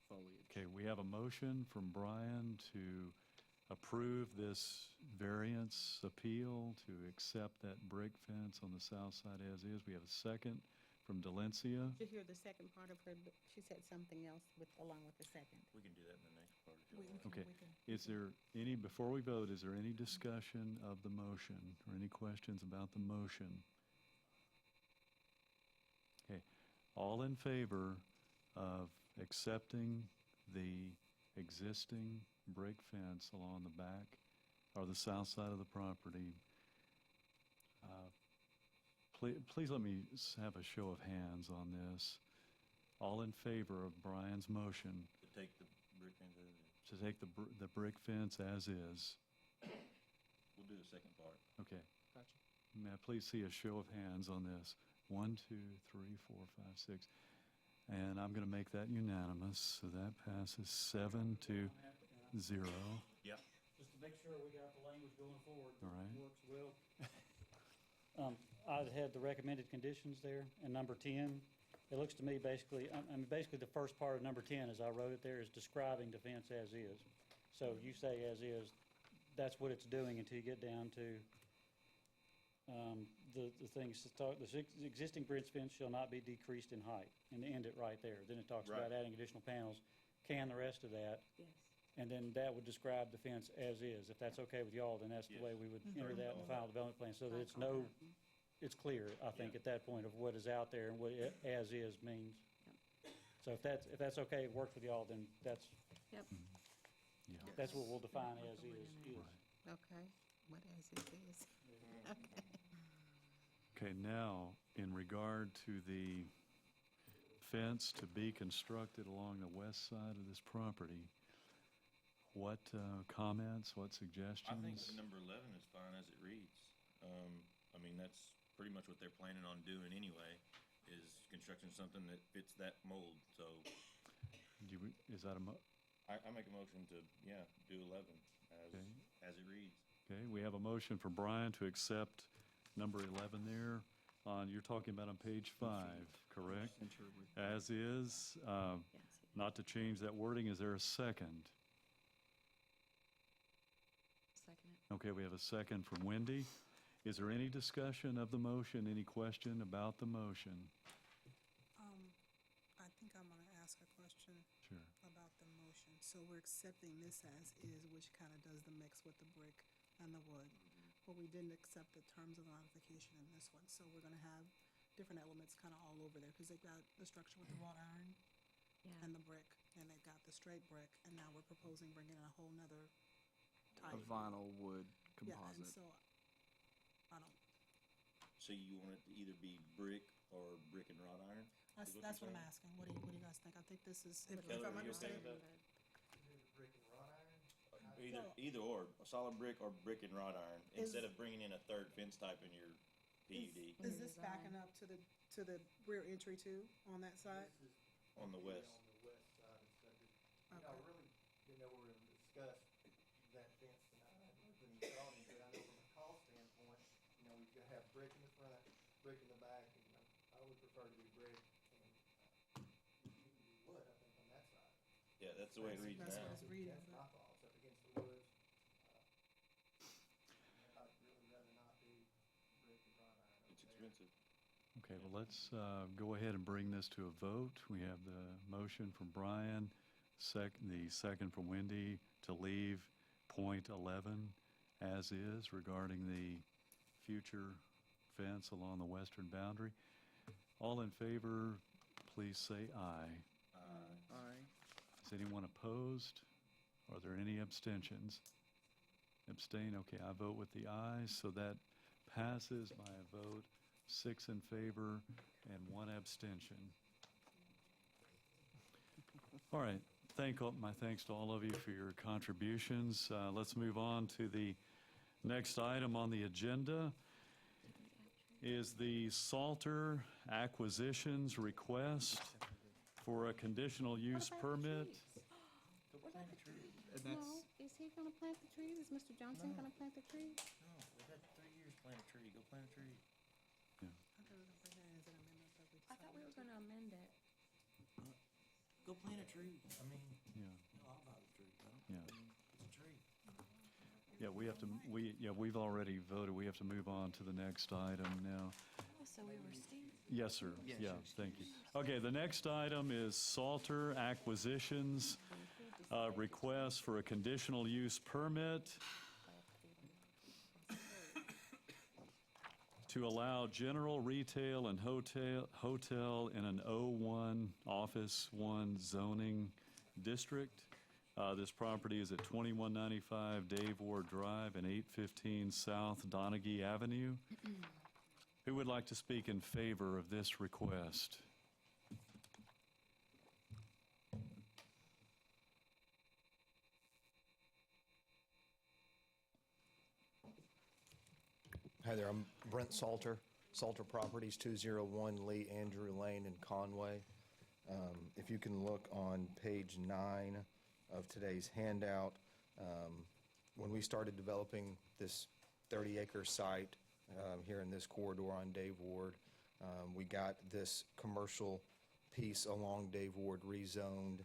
foliage. Okay, we have a motion from Brian to approve this variance appeal to accept that brick fence on the south side as is. We have a second from Delencia. Did you hear the second part of her? She said something else along with the second. We can do that in the next part if you We want. can- Okay, we can- is there any, before we vote, is there any discussion of the motion or any questions about the motion? Okay, all in favor of accepting the existing brick fence along the back or the south side of the property? Please let me have a show of hands on this. All in favor of Brian's motion To take the brick fence as is. to take the brick fence as is? We'll do the second part. Okay. Gotcha. May I please see a show of hands on this? 1, 2, 3, 4, 5, 6. And I'm going to make that unanimous, so that passes 7 to 0. Yeah. Just to make sure we got the language going forward. All right. Works well. I had the recommended conditions there in number 10. It looks to me basically, basically the first part of number 10, as I wrote it there, is describing the fence as is. So you say as is, that's what it's doing until you get down to the things, the existing bridge fence shall not be decreased in height, and end it right there. Then it talks about Right. adding additional panels, can the rest of that, Yes. and then that would describe the fence as is. If that's okay with y'all, then that's the Yes. way we would enter that in the final development plan, so that it's clear, I think, at that point of what is out there and what as is means. So if that's okay, it works with y'all, then that's Yep. Yeah. what we'll define as is. Right. Okay, what as it is. Okay. Okay, now, in regard to the fence to be constructed along the west side of this property, what comments, what I think suggestions? number 11 is fine as it reads. I mean, that's pretty much what they're planning on doing anyway, is constructing something that fits that mold. So Is that I make a motion to, do 11 Okay. as it reads. okay, we have a motion for Brian to accept number 11 there you're talking about on page 5, correct? Center with- As is, Yes. not to change that wording. Is there a second? Second. Okay, we have a second from Wendy. Is there any discussion of the motion? Any question about the motion? I think I'm gonna ask a question Sure. about the motion. So we're accepting this as is, which kind of does the mix with the brick and the wood. But we didn't accept the terms of the modification in this one, so we're gonna have different elements kind of all over there, because they've got the structure with the wrought iron Yeah. and the brick, and they've got the straight brick, and now we're proposing bringing in a whole nother A type. vinyl wood Yeah, and composite. so, I don't, So you want it to either be brick or brick and wrought iron? Is what that's you're what I'm saying? asking. What do you guys think? I think this is, if Kelly, I'm are you okay understanding. with that? Brick and wrought iron? Either or, a solid brick or brick and wrought iron, Is- instead of bringing in a third fence type in your PUD Is this backing up to the rear entry too, on that side? on the west. You know, I really didn't know we were going to discuss that fence tonight, when you saw me, but I know from a cost standpoint, you know, we've got to have brick in the front, brick in the back, and I would prefer to do brick, and you can do wood, I think, on that side. Yeah, that's the way it reads That's now. what it's reading, That's my but thoughts, up against the woods. I'd really rather not do brick and wrought iron It's over there. expensive. Okay, well, let's go ahead and bring this to a vote. We have the motion from Brian, the second from Wendy to leave point 11 as is regarding the future fence along the western boundary. All in favor, please say aye. Aye. Is anyone opposed? Are there any abstentions? Abstain, okay, I vote with the ayes, so that passes by a vote, 6 in favor and 1 abstention. All right, my thanks to all of you for your contributions. Let's move on to the next item on the agenda is the Salter Acquisitions request for a conditional use permit. And No, that's, is he gonna plant the trees? Is Mr. Johnson gonna plant the trees? No, we've had 3 years plant a tree. Go plant a tree. I thought we were gonna put that as an amendment, but we I thought we were going to amend it. Go plant a tree. I mean, Yeah. no, I'll buy the tree. I don't, Yeah. I mean, it's a tree. Yeah, we've already voted. We have to move on to the next item now. Oh, so we were Steve. Yes, sir. Yes, Yeah, yes. thank you. Okay, the next item is Salter Acquisitions, request for a conditional use permit to allow general retail and hotel in an O1 Office 1 zoning district. This property is at 2195 Dave Ward Drive and 815 South Donaghy Avenue. Who would like to speak in favor of this request? Hi there, I'm Brent Salter, Salter Properties, 201 Lee Andrew Lane in Conway. If you can look on page 9 of today's handout, when we started developing this 30-acre site here in this corridor on Dave Ward, we got this commercial piece along Dave Ward rezoned.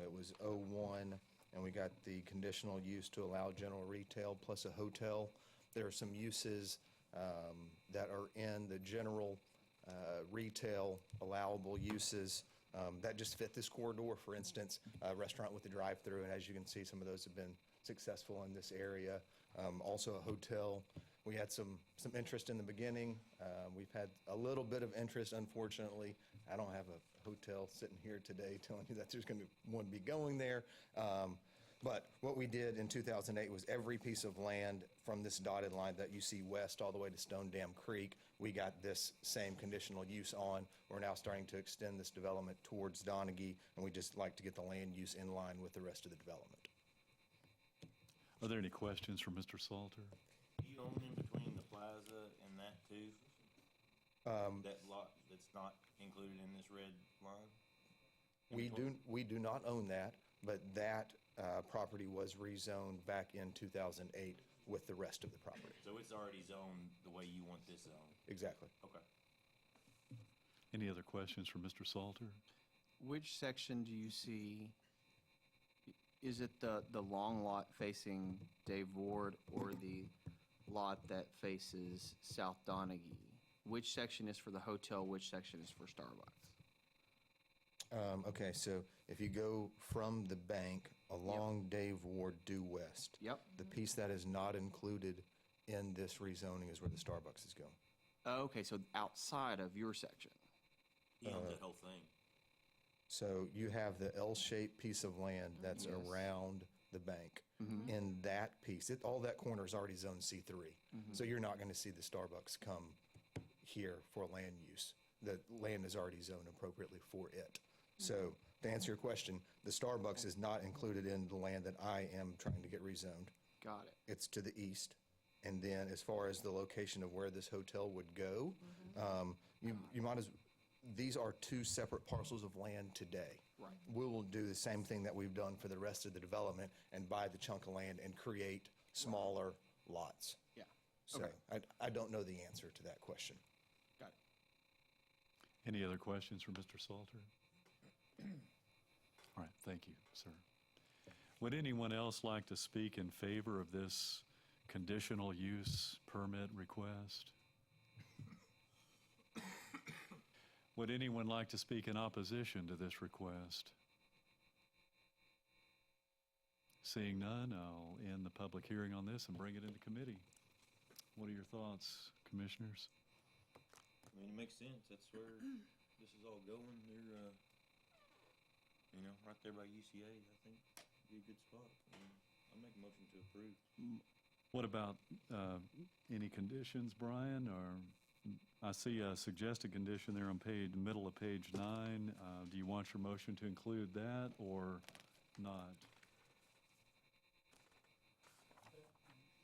It was O1, and we got the conditional use to allow general retail plus a hotel. There are some uses that are in the general retail allowable uses that just fit this corridor. For instance, a restaurant with a drive-through, and as you can see, some of those have been successful in this area. Also a hotel. We had some interest in the beginning. We've had a little bit of interest, unfortunately. I don't have a hotel sitting here today telling you that there's going to one be going there. But what we did in 2008 was every piece of land from this dotted line that you see west all the way to Stone Dam Creek, we got this same conditional use on. We're now starting to extend this development towards Donaghy, and we just like to get the land use in line with the rest of the development. Are there any questions for Mr. Salter? Do you own in between the plaza and that too? That lot that's not included in this red line? We do not own that, but that property was rezoned back in 2008 with the rest of the property. So it's already zoned the way you want this zoned? Exactly. Okay. Any other questions for Mr. Salter? which section do you see? Is it the long lot facing Dave Ward or the lot that faces South Donaghy? Which section is for the hotel, which section is for Starbucks? Okay, so if you go from the bank along Dave Ward due west. Yep. The piece that is not included in this rezoning is where the Starbucks is going. Okay, so outside of your section. He owns that whole thing. So you have the L-shaped piece of land that's Yes. around the bank. In that piece, all that corner is already zone C3. So you're not going to see the Starbucks come here for land use. The land is already zoned appropriately for it. So to answer your question, the Starbucks is not included in the land that I am trying to get rezoned. Got it. It's to the east. And then as far as the location of where this hotel would go, you might as, these are two separate parcels of land today. we will do the same thing that we've done for the rest of the development and buy the chunk of land and create smaller lots. Yeah. So Okay. I don't know the answer to that question. Got it. Any other questions for Mr. Salter? All right, thank you, sir. Would anyone else like to speak in favor of this conditional use permit request? Would anyone like to speak in opposition to this request? Seeing none, I'll end the public hearing on this and bring it into committee. What are your thoughts, commissioners? I mean, it makes sense. That's where this is all going. They're, right there by UCA, I think, be a good spot. I'll make a motion to approve. What about any conditions, Brian? Or I see a suggested condition there on middle of page 9. Do you want your motion to include that or not?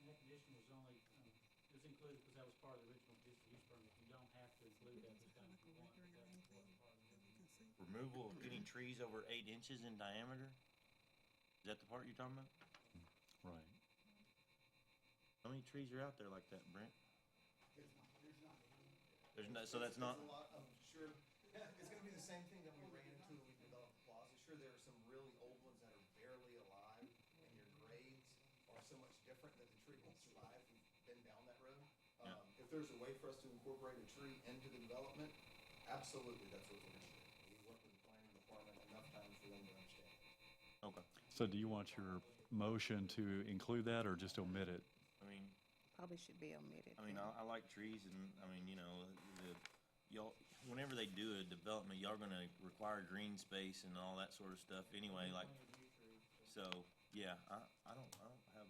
That condition was only, it was included because that was part of the original conditional use permit. You don't have to include that this time if you want, but that was part of the Removal of any trees over 8 inches in diameter? Is that the part you're talking about? Right. How many trees are out there like that, Brent? There's not, so that's not, There's a lot, I'm sure, it's gonna be the same thing that we ran into when we developed the plaza. Sure, there are some really old ones that are barely alive, and your grades are so much different that the tree won't survive. We've been down that road. Yeah. If there's a way for us to incorporate a tree into the development, absolutely, that's what we're gonna do. We work with the planning department enough times for them to understand. okay. So do you want your motion to include that or just omit it? I mean, Probably should be omitted. I like trees and, y'all, whenever they do a development, y'all gonna require green space and all that sort of stuff anyway, like, so, yeah, I don't have,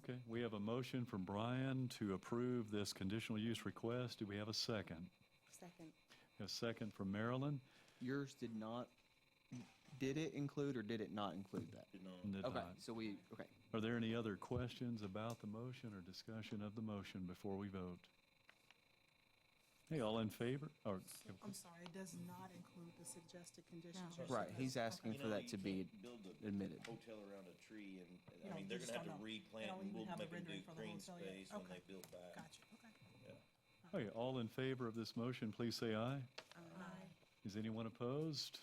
Okay, we have a motion from Brian to approve this conditional use request. Do we have a second? Second. A second from Marilyn? Yours did it include or did it not include that? you know, Did Okay, not. so okay. Are there any other questions about the motion or discussion of the motion before we vote? Hey, all in favor? Or, I'm sorry, it does not include the suggested conditions. No. Right, he's asking you for know, that to you be can't build a admitted. hotel around a tree and, You know, they're you gonna just have to don't know. replant They don't and even we'll have the make them do rendering for the green hotel yet. space when Okay. they build back. Gotcha, okay. Yeah. okay, all in favor of this motion, please say aye. Aye. Is anyone opposed?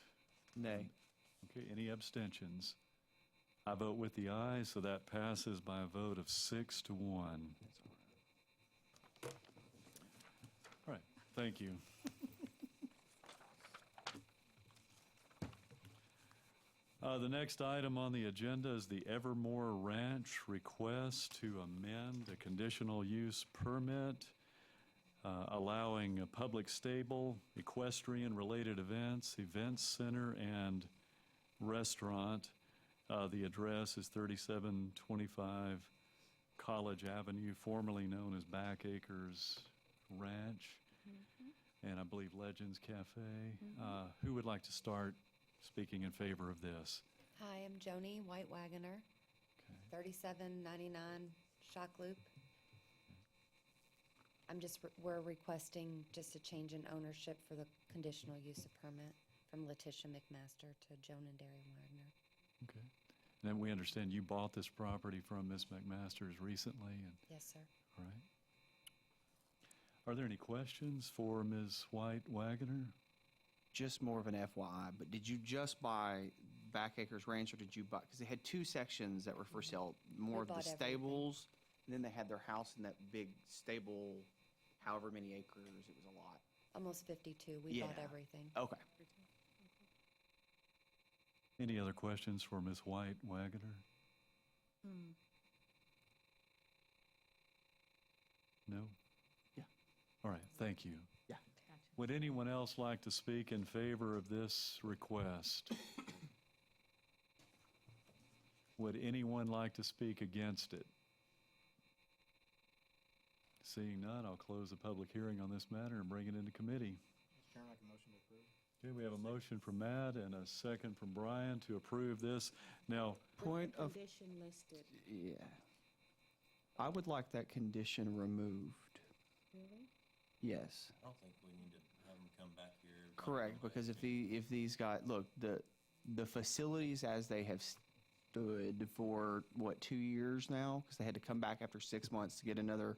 Nay. Okay, any abstentions? I vote with the aye, so that passes by a vote of 6 to 1. All right, thank you. The next item on the agenda is the Evermore Ranch request to amend a conditional use permit allowing a public stable, equestrian-related events, events center, and restaurant. The address is 3725 College Avenue, formerly known as Back Acres Ranch, and I believe Legends Cafe. Who would like to start speaking in favor of this? Hi, I'm Joni White Wagoner, 3799 Shock Loop. We're requesting just a change in ownership for the conditional use of permit from Letitia McMaster to Joan and Darian Wagner. Okay. And then we understand you bought this property from Ms. McMaster's recently, and, Yes, sir. all right. Are there any questions for Ms. White Wagoner? Just more of an FYI, but did you just buy Back Acres Ranch or did you buy, because they had two sections that were for sale, more of the bought everything. stables, and then they had their house in that big stable, however many acres, it was a lot. Almost 52. We bought Yeah. everything. Okay. Any other questions for Ms. White Wagoner? No? Yeah. All right, thank you. Yeah. Would anyone else like to speak in favor of this request? Would anyone like to speak against it? Seeing none, I'll close the public hearing on this matter and bring it into committee. Mr. Chairman, I can motion to approve. Okay, we have a motion from Matt and a second from Brian to approve this. Now, Point of, Condition listed. yeah. I would like that condition removed. Really? Yes. I don't think we need to have them come back here. Correct, because if these guys, look, the facilities as they have stood for, what, 2 years now? Because they had to come back after 6 months to get another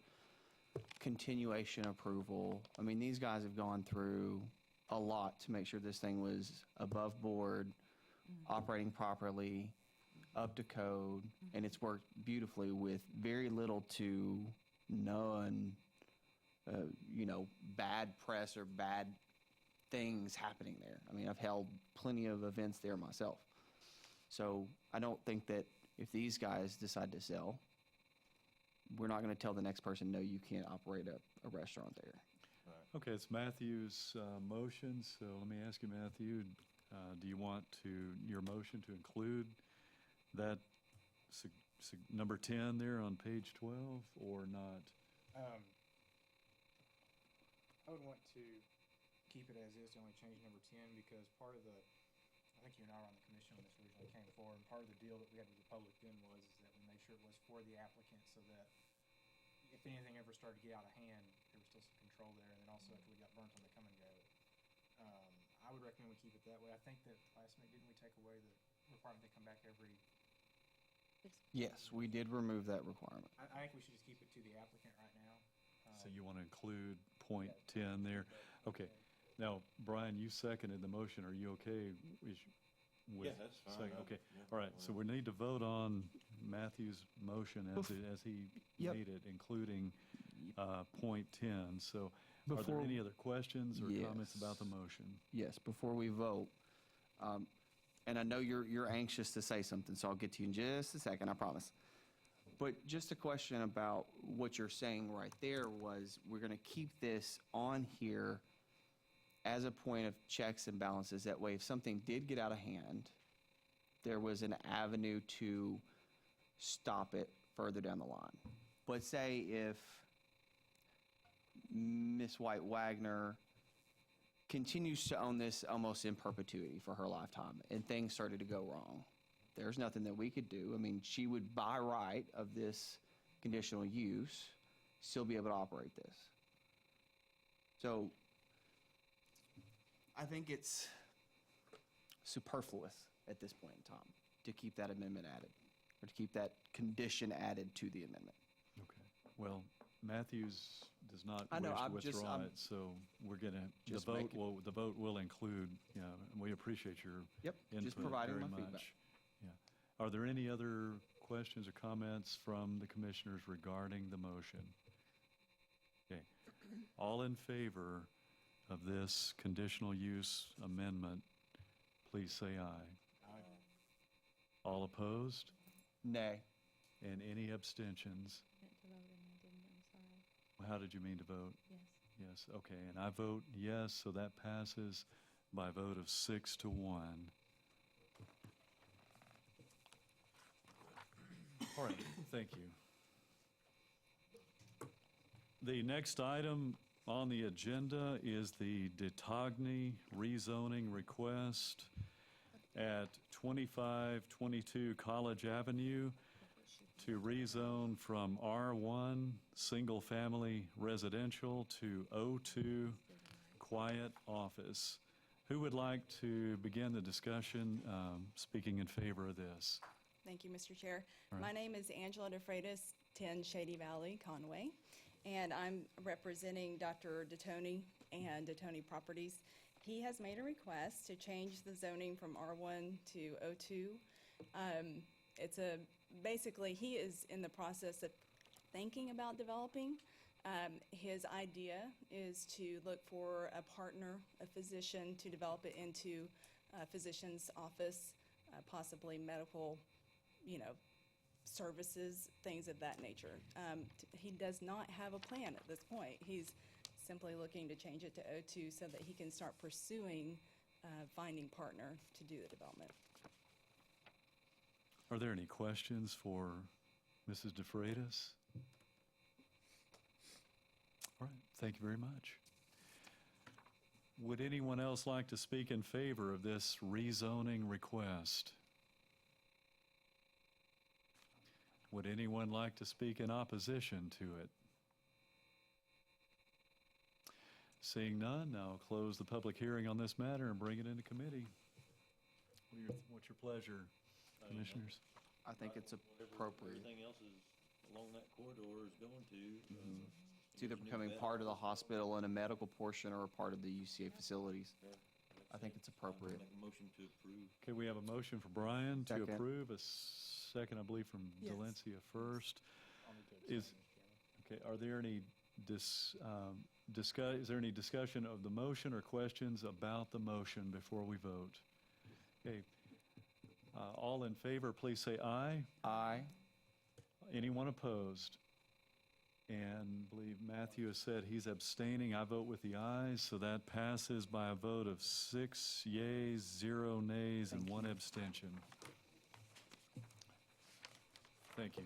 continuation approval. I mean, these guys have gone through a lot to make sure this thing was above board, operating properly, up to code, and it's worked beautifully with very little to none, bad press or bad things happening there. I mean, I've held plenty of events there myself. So I don't think that if these guys decide to sell, we're not going to tell the next person, no, you can't operate a restaurant there. Okay, it's Matthew's motion, so let me ask you, Matthew, do you want your motion to include that number 10 there on page 12 or not? I would want to keep it as is, to only change number 10, because part of the, I think you and I were on the commission when this originally came forward, and part of the deal that we had with the public then was is that we made sure it was for the applicant, so that if anything ever started to get out of hand, there was still some control there, and then also after we got burnt on the come and go. I would recommend we keep it that way. I think that last meeting, didn't we take away the requirement they come back every? Yes, we did remove that requirement. I think we should just keep it to the applicant right now. So you want to include point 10 there? Okay. Now, Brian, you seconded the motion. Are you okay with? Yeah, that's fine. Okay. Yeah, All right. So we need to vote on Matthew's motion as he Yep. made it, including point 10. So are there Before- any other questions or comments Yes. about the motion? Yes, before we vote, and I know you're anxious to say something, so I'll get to you in just a second, I promise. But just a question about what you're saying right there was, we're going to keep this on here as a point of checks and balances. That way, if something did get out of hand, there was an avenue to stop it further down the line. But say if Miss White Wagner continues to own this almost in perpetuity for her lifetime, and things started to go wrong, there's nothing that we could do. I mean, she would, by right of this conditional use, still be able to operate this. So I think it's superfluous at this point in time to keep that amendment added, or to keep that condition added to the amendment. Okay. Well, Matthews does not I know, wish to I'm just- withdraw I'm it, so we're going to, just making- the vote will include, and we appreciate your Yep, input just providing very my much. feedback. Yeah. Are there any other questions or comments from the commissioners regarding the motion? Okay. All in favor of this conditional use amendment, please say aye. Aye. All opposed? Nay. And any abstentions? Meant to vote and I didn't, I'm sorry. How did you mean to vote? Yes. Yes, okay, and I vote yes, so that passes by a vote of 6-1. All right, thank you. The next item on the agenda is the DeTogny rezoning request at 2522 College Avenue to rezone from R1 Single Family Residential to O2 Quiet Office. Who would like to begin the discussion speaking in favor of this? Thank you, Mr. Chair. All right. My name is Angela DeFreitas, 10 Shady Valley, Conway, and I'm representing Dr. DeToni and DeToni Properties. He has made a request to change the zoning from R1 to O2. Basically, he is in the process of thinking about developing. His idea is to look for a partner, a physician, to develop it into a physician's office, possibly medical, services, things of that nature. He does not have a plan at this point. He's simply looking to change it to O2 so that he can start pursuing finding partner to do the development. Are there any questions for Mrs. DeFreitas? All right, thank you very much. Would anyone else like to speak in favor of this rezoning request? Would anyone like to speak in opposition to it? Seeing none, I'll close the public hearing on this matter and bring it into committee. What's your pleasure, commissioners? I think it's Whatever appropriate. Everything else is along that corridor is going to. It's either becoming part of the hospital and a medical portion or a part of the UCA facilities. I think it's appropriate. Make a motion to approve. Okay, we have a motion for Brian to Second. approve, a second, I believe, from Yes. Delencia first. I'll need to abstain, Is, Mr. Chairman. okay, are there any is there any discussion of the motion or questions about the motion before we vote? Okay, all in favor, please say aye. Aye. Anyone opposed? And I believe Matthew has said he's abstaining. I vote with the ayes, so that passes by a vote of 6 yeas, 0 nays, and 1 abstention. Thank you.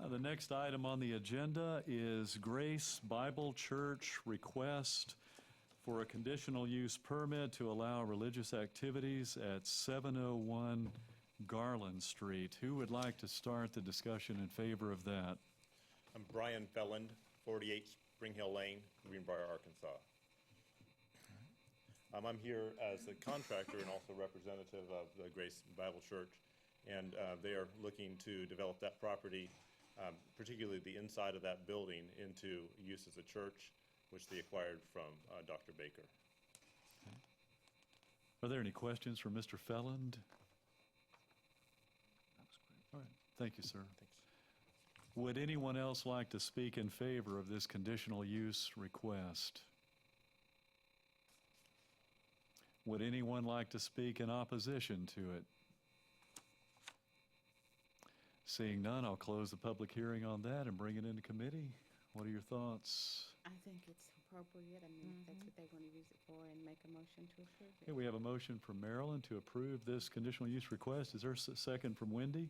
The next item on the agenda is Grace Bible Church request for a conditional use permit to allow religious activities at 701 Garland Street. Who would like to start the discussion in favor of that? I'm Brian Felland, 48 Spring Hill Lane, Greenbrier, Arkansas. I'm here as a contractor and also representative of the Grace Bible Church, and they are looking to develop that property, particularly the inside of that building, into use as a church, which they acquired from Dr. Baker. Are there any questions for Mr. Felland? All right, thank you, sir. Thanks. Would anyone else like to speak in favor of this conditional use request? Would anyone like to speak in opposition to it? Seeing none, I'll close the public hearing on that and bring it into committee. What are your thoughts? I think it's appropriate. I mean, if that's what they want to use it for, and make a motion to approve Okay, it. we have a motion from Marilyn to approve this conditional use request. Is there a second from Wendy?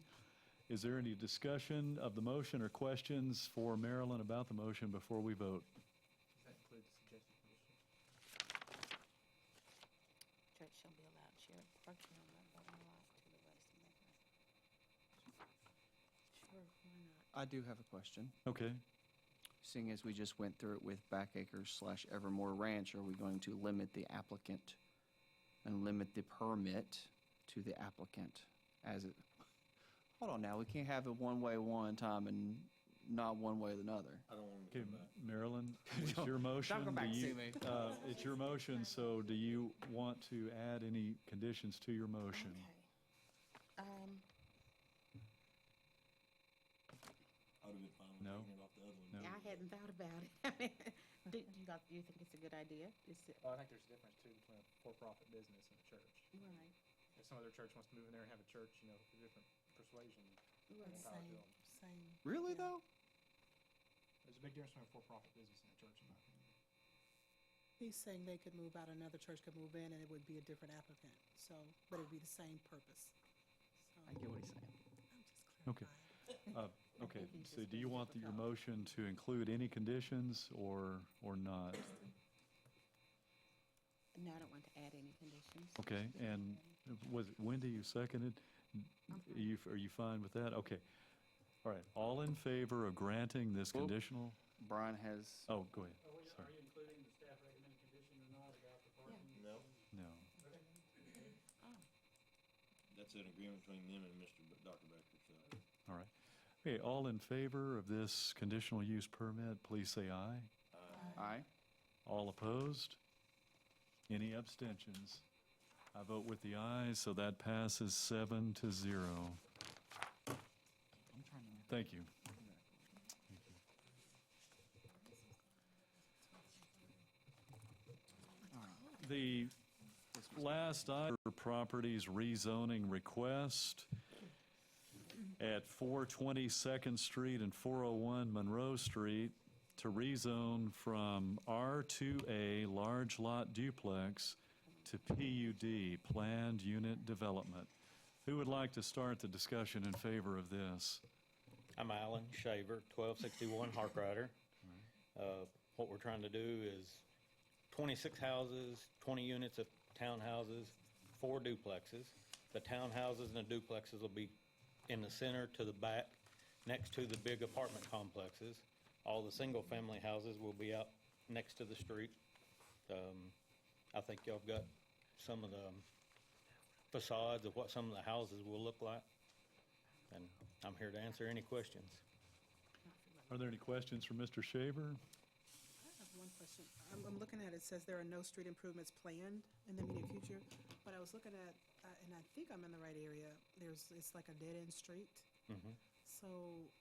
Is there any discussion of the motion or questions for Marilyn about the motion before we vote? Does that include the suggested conditions? Church shall be allowed shared parking on that building lot to the west and make Sure, why not? I do have a question. Okay. Seeing as we just went through it with Backacres/Evermore Ranch, are we going to limit the applicant and limit the permit to the applicant as it? Hold on now, we can't have it one way one time and not one way another. I don't want to Okay, go back. Marilyn, it's your motion. Don't go back Do you- to me. It's your motion, so do you want to add any conditions to your motion? Okay. I would have been fine with No. taking it off the other one. No. I hadn't thought about it. Do you think it's a good idea? Is it, Well, I think there's a difference too between a for-profit business and a church. right, If some other church wants to move in there and have a church, you know, a different persuasion, right. power to Same, them. same. Really Yeah. though? There's a big difference between a for-profit business and a church, in my opinion. He's saying they could move out, another church could move in, and it would be a different applicant, so, but it'd be the same purpose. So, I get what he's saying. I'm just Okay. clarifying. Okay, think he's so just do you being want your difficult. motion to include any conditions or not? No, I don't want to add any conditions. Okay, and was it Wendy you seconded? Are you fine with that? Okay. All right, all in favor of granting this Well- conditional? Brian has, Oh, go ahead. Sorry. you including the staff recommended condition or not about the parking? No, No. that's an agreement between them and Dr. Baker, so. All right. Okay, all in favor of this conditional use permit, please say aye. aye. All opposed? Any abstentions? I vote with the ayes, so that passes 7-0. Thank you. The last item, properties rezoning request at 420 Second Street and 401 Monroe Street to rezone from R2A large lot duplex to PUD, planned unit development. Who would like to start the discussion in favor of this? I'm Alan Shaver, 1261 Harkrider. What we're trying to do is 26 houses, 20 units of townhouses, 4 duplexes. The townhouses and the duplexes will be in the center to the back, next to the big apartment complexes. All the single-family houses will be out next to the street. I think y'all got some of the facades of what some of the houses will look like. And I'm here to answer any questions. Are there any questions for Mr. Shaver? I have one question. I'm looking at it, says there are no street improvements planned in the immediate future, but I was looking at, and I think I'm in the right area, it's like a dead-end street. Mhm. So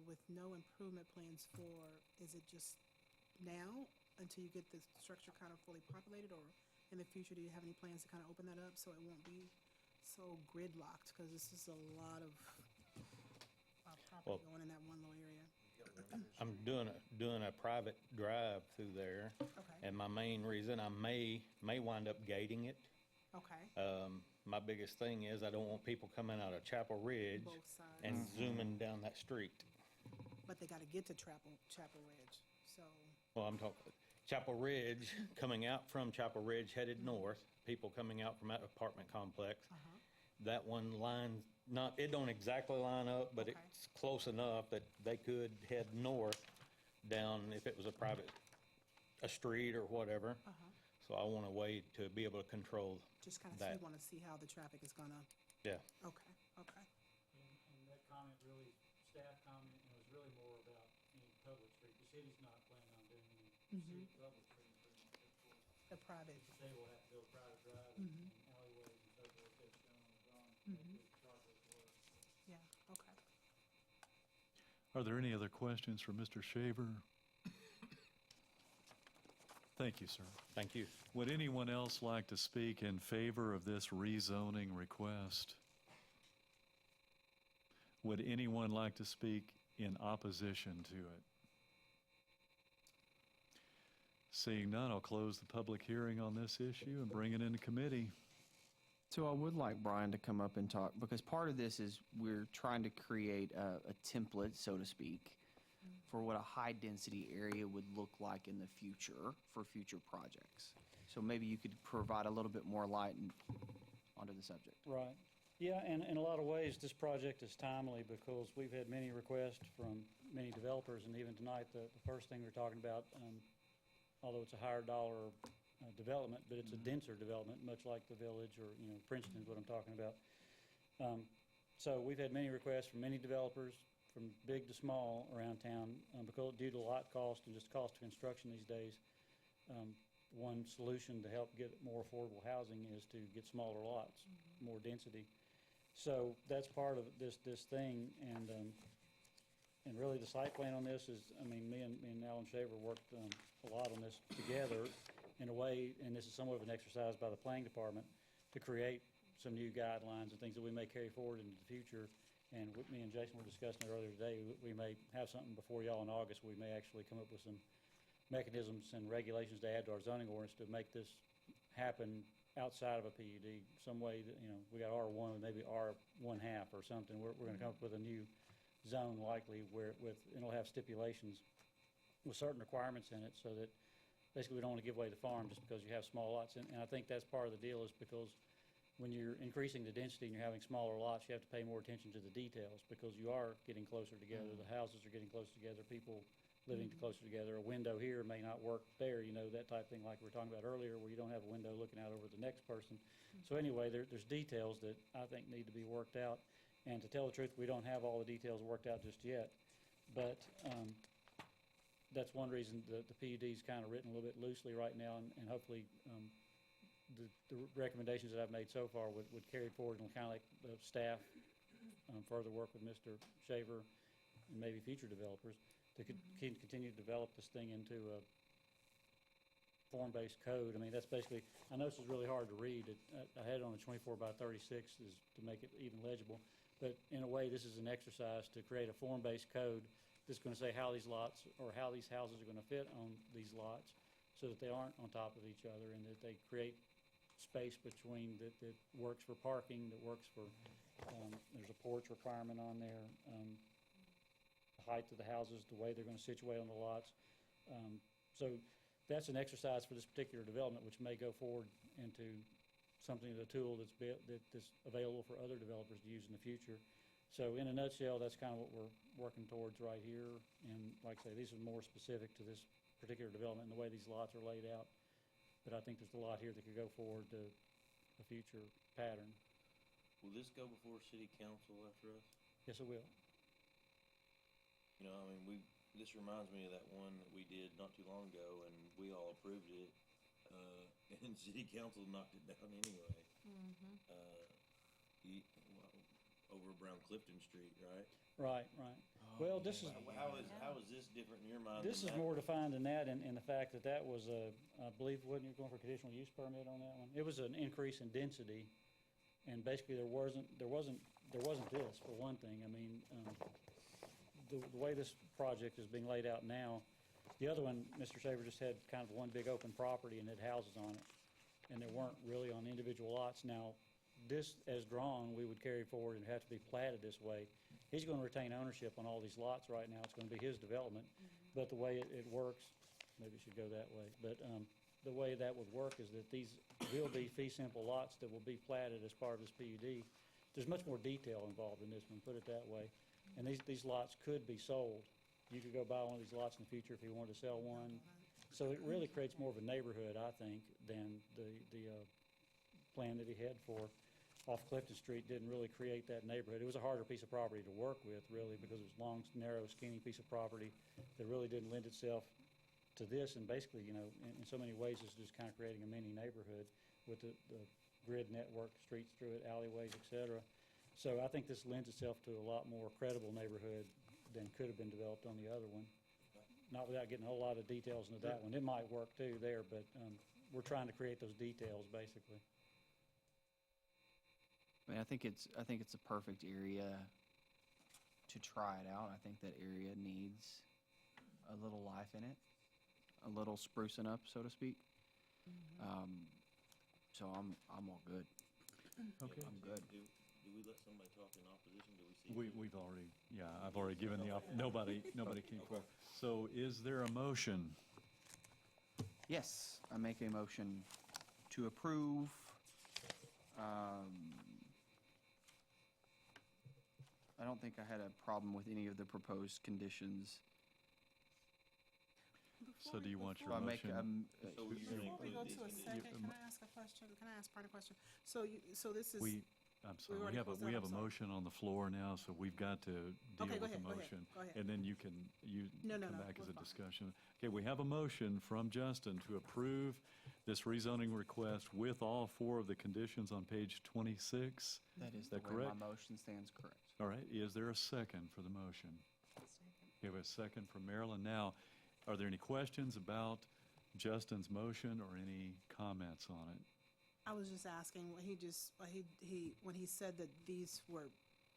with no improvement plans is it just now until you get the structure kind of fully populated, or in the future, do you have any plans to kind of open that up so it won't be so gridlocked? Because this is a lot of property going in that one little area. I'm doing a private drive through there. Okay. And my main reason, I may wind up gating it. Okay. My biggest thing is I don't want people coming out of Chapel Ridge Both sides. and zooming down that street. But they got to get to Chapel Ridge, so. Well, I'm talking Chapel Ridge, coming out from Chapel Ridge headed north, people coming out from that apartment complex. That one line, it don't exactly line up, but it's close enough that they could head north down if it was a street or whatever. So I want a way to be able to control Just kind of that. want to see how the traffic is gonna. Yeah. Okay. And that comment really, staff comment, and it was really more about any public street. The city's not planning on doing any city public street improvements. The private. They will have to build private drives and alleyways and so forth that's shown on the drawing. Yeah, okay. Are there any other questions for Mr. Shaver? Thank you, sir. Thank you. Would anyone else like to speak in favor of this rezoning request? Would anyone like to speak in opposition to it? Seeing none, I'll close the public hearing on this issue and bring it into committee. So I would like Brian to come up and talk, because part of this is we're trying to create a template, so to speak, for what a high-density area would look like in the future for future projects. So maybe you could provide a little bit more light onto the subject. Right. Yeah, and in a lot of ways, this project is timely because we've had many requests from many developers, and even tonight, the first thing we're talking about, although it's a higher dollar development, but it's a denser development, much like the Village or, Princeton is what I'm talking about. So we've had many requests from many developers, from big to small around town, because due to lot cost and just cost of construction these days, one solution to help get more affordable housing is to get smaller lots, more density. So that's part of this thing, and really the site plan on this is, me and Alan Shaver worked a lot on this together in a way, and this is somewhat of an exercise by the planning department to create some new guidelines and things that we may carry forward into the future. And me and Jason were discussing it earlier today. We may have something before y'all in August. We may actually come up with some mechanisms and regulations to add to our zoning ordinance to make this happen outside of a PUD. Some way that, we got R1, maybe R1 half or something. We're going to come up with a new zone likely and it'll have stipulations with certain requirements in it so that basically we don't want to give away the farm just because you have small lots. And I think that's part of the deal is because when you're increasing the density and you're having smaller lots, you have to pay more attention to the details because you are getting closer together. The houses are getting closer together, people living closer together. A window here may not work there, that type of thing like we were talking about earlier where you don't have a window looking out over the next person. So anyway, there's details that I think need to be worked out. And to tell the truth, we don't have all the details worked out just yet. But that's one reason the PUD is kind of written a little bit loosely right now, and hopefully the recommendations that I've made so far would carry forward and kind of like the staff further work with Mr. Shaver and maybe future developers to continue to develop this thing into a form-based code. That's basically, I know this is really hard to read. I had it on a 24 by 36 is to make it even legible. But in a way, this is an exercise to create a form-based code that's going to say how these lots or how these houses are going to fit on these lots so that they aren't on top of each other and that they create space between that works for parking, that works for, there's a porch requirement on there, the height of the houses, the way they're going to situate on the lots. So that's an exercise for this particular development, which may go forward into something, a tool that's available for other developers to use in the future. So in a nutshell, that's kind of what we're working towards right here. And like I say, these are more specific to this particular development and the way these lots are laid out. But I think there's a lot here that could go forward to a future pattern. Will this go before city council after us? Yes, it will. You know, I mean, this reminds me of that one that we did not too long ago, and we all approved it, and city council knocked it down anyway. Over around Clifton Street, right? Right. Well, this is, How is this different in your mind? this is than that? more defined than that, and the fact that that was a, I believe, wasn't you going for a conditional use permit on that one? It was an increase in density, and basically there wasn't this, for one thing. I mean, the way this project is being laid out now, the other one, Mr. Shaver just had kind of one big open property and had houses on it, and they weren't really on individual lots. Now, this, as drawn, we would carry forward and have to be platted this way. He's going to retain ownership on all these lots right now. It's going to be his development. But the way it works, maybe it should go that way, but the way that would work is that these will be fee simple lots that will be platted as part of this PUD. There's much more detail involved in this one, put it that way. And these lots could be sold. You could go buy one of these lots in the future if you wanted to sell one. So it really creates more of a neighborhood, I think, than the plan that he had for off Clifton Street didn't really create that neighborhood. It was a harder piece of property to work with, really, because it was long, narrow, skinny piece of property that really didn't lend itself to this. And basically, you know, in so many ways, it's just kind of creating a mini neighborhood with the grid network, streets through it, alleyways, et cetera. So I think this lends itself to a lot more credible neighborhood than could have been developed on the other one. Not without getting a whole lot of details into that one. It might work too there, but we're trying to create those details, basically. I mean, I think it's a perfect area to try it out. I think that area needs a little life in it, a little sprucing up, so to speak. So I'm all good. Okay. I'm good. Do we let somebody talk in opposition? Do we see? We've already, I've already given nobody came forward. So is there a motion? Yes, I make a motion to approve. I don't think I had a problem with any of the proposed conditions. So do you want your So I make, motion? So you're gonna Before we go include to a these second, conditions? can I ask a question? Can I ask part of the question? So this is. I'm sorry, already closed we that, have I'm a sorry. motion on the floor now, so we've got to deal Okay, go with the ahead, go ahead, motion. go ahead. And then you come No, back as we're a fine. discussion. Okay, we have a motion from Justin to approve this rezoning request with all 4 of the conditions on page 26. that is that the way correct? my motion stands correct. All right, is there a second for the motion? We have a second from Marilyn. Now, are there any questions about Justin's motion or any comments on it? I was just asking, when he said that these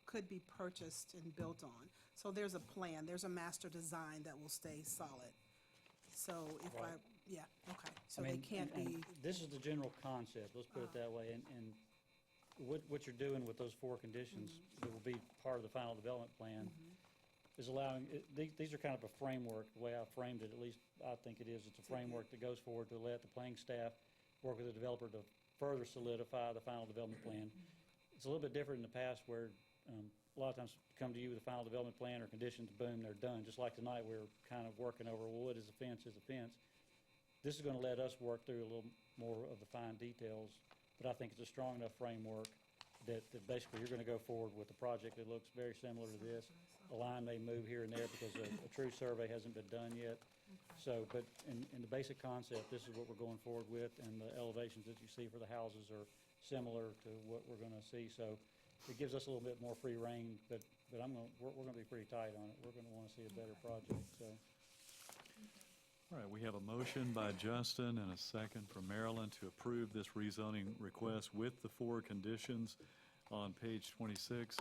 could be purchased and built on. So there's a plan, there's a master design that will stay solid. So if Right. yeah, okay, so I they mean, can't and be, this is the general concept, let's put it that way, and what you're doing with those 4 conditions that will be part of the final development plan is allowing, these are kind of a framework, the way I framed it, at least I think it is, it's a framework that goes forward to let the planning staff work with the developer to further solidify the final development plan. It's a little bit different in the past where a lot of times come to you with a final development plan or conditions, boom, they're done. Just like tonight, we're kind of working over, well, what is a fence is a fence. This is going to let us work through a little more of the fine details, but I think it's a strong enough framework that basically you're going to go forward with a project that looks very similar to this. A line may move here and there because a true survey hasn't been done yet. So, but in the basic concept, this is what we're going forward with, and the elevations that you see for the houses are similar to what we're going to see. So it gives us a little bit more free reign, but we're going to be pretty tight on it. We're going to want to see a better project, so. All right, we have a motion by Justin and a second from Marilyn to approve this rezoning request with the 4 conditions on page 26.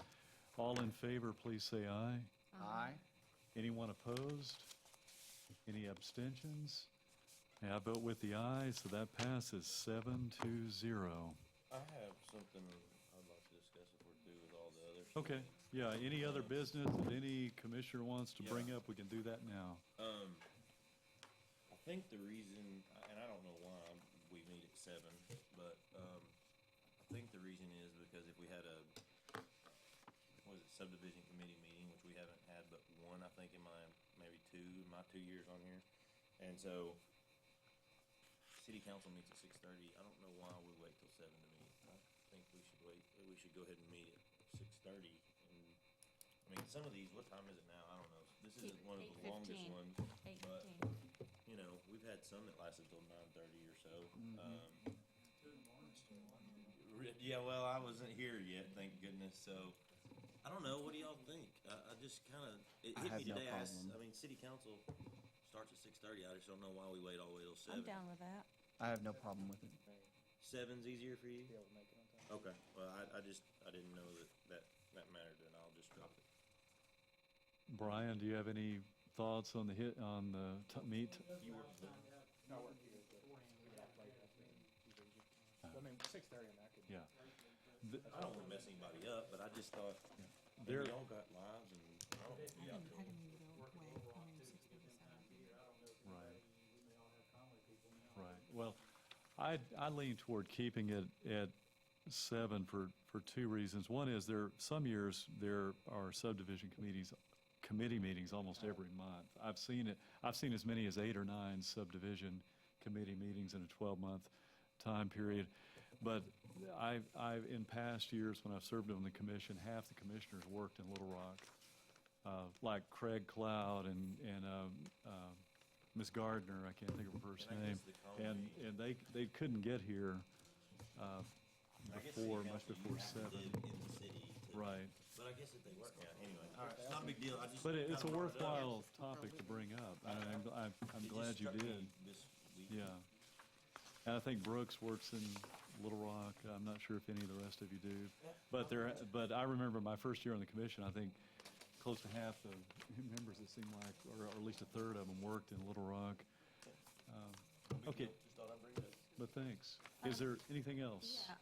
All in favor, please say aye. Aye. Anyone opposed? Any abstentions? I vote with the ayes, so that passes 7-0. I have something I'd like to discuss if we're through with all the others. Okay, yeah, any other business that any commissioner wants to bring up, we can do that now. I think the reason, and I don't know why we meet at 7, but I think the reason is because if we had a, subdivision committee meeting, which we haven't had but one, I think, in my maybe 2 years on here. And so city council meets at 6:30. I don't know why we wait till 7 to meet. I think we should wait, we should go ahead and meet at 6:30. And, I mean, some of these, what time is it now? I don't know. This isn't one of the longest 8:15. ones, but, 8:15. you know, we've had some that lasted till 9:30 or so. Yeah, well, I wasn't here yet, thank goodness, so, I don't know, what do y'all think? I just kinda, it I hit have me no today, problem. I mean, city council starts at 6:30, I just don't know why we wait all the way till 7. I'm down with that. I have no problem with it. 7's easier for you? Be able to make it on time. Okay, well, I didn't know that mattered, and I'll just drop it. Brian, do you have any thoughts on the meet? No, we're here beforehand, we got to play that meeting. I mean, 6:30 and that could. Yeah. I don't wanna mess anybody up, but I just thought, There- maybe y'all got lives, and I don't wanna be out till. Right. Right. Well, I lean toward keeping it at 7 for two reasons. One is some years there are subdivision committee meetings almost every month. I've seen as many as 8 or 9 subdivision committee meetings in a 12-month time period. But I've in past years when I've served on the commission, half the commissioners worked in Little Rock, like Craig Cloud and Ms. Gardner, I can't think of her first And I name, guess the and they couldn't get here I guess city much council, before you have to 7. live in the city to. Right. But I guess if they work, yeah, anyway, all right, it's not a big deal, I just. But it's a kinda brought it up. worthwhile topic to bring up. I'm It just glad you struck me did. This week. Yeah. And I think Brooks works in Little Rock. I'm not sure if any of the rest of you do. But I remember my first year on the commission, I think close to half the members, it seemed like, or at least a third of them worked in Little Rock. Okay, Just thought I'd bring it up. but thanks. Is there anything else? Yeah.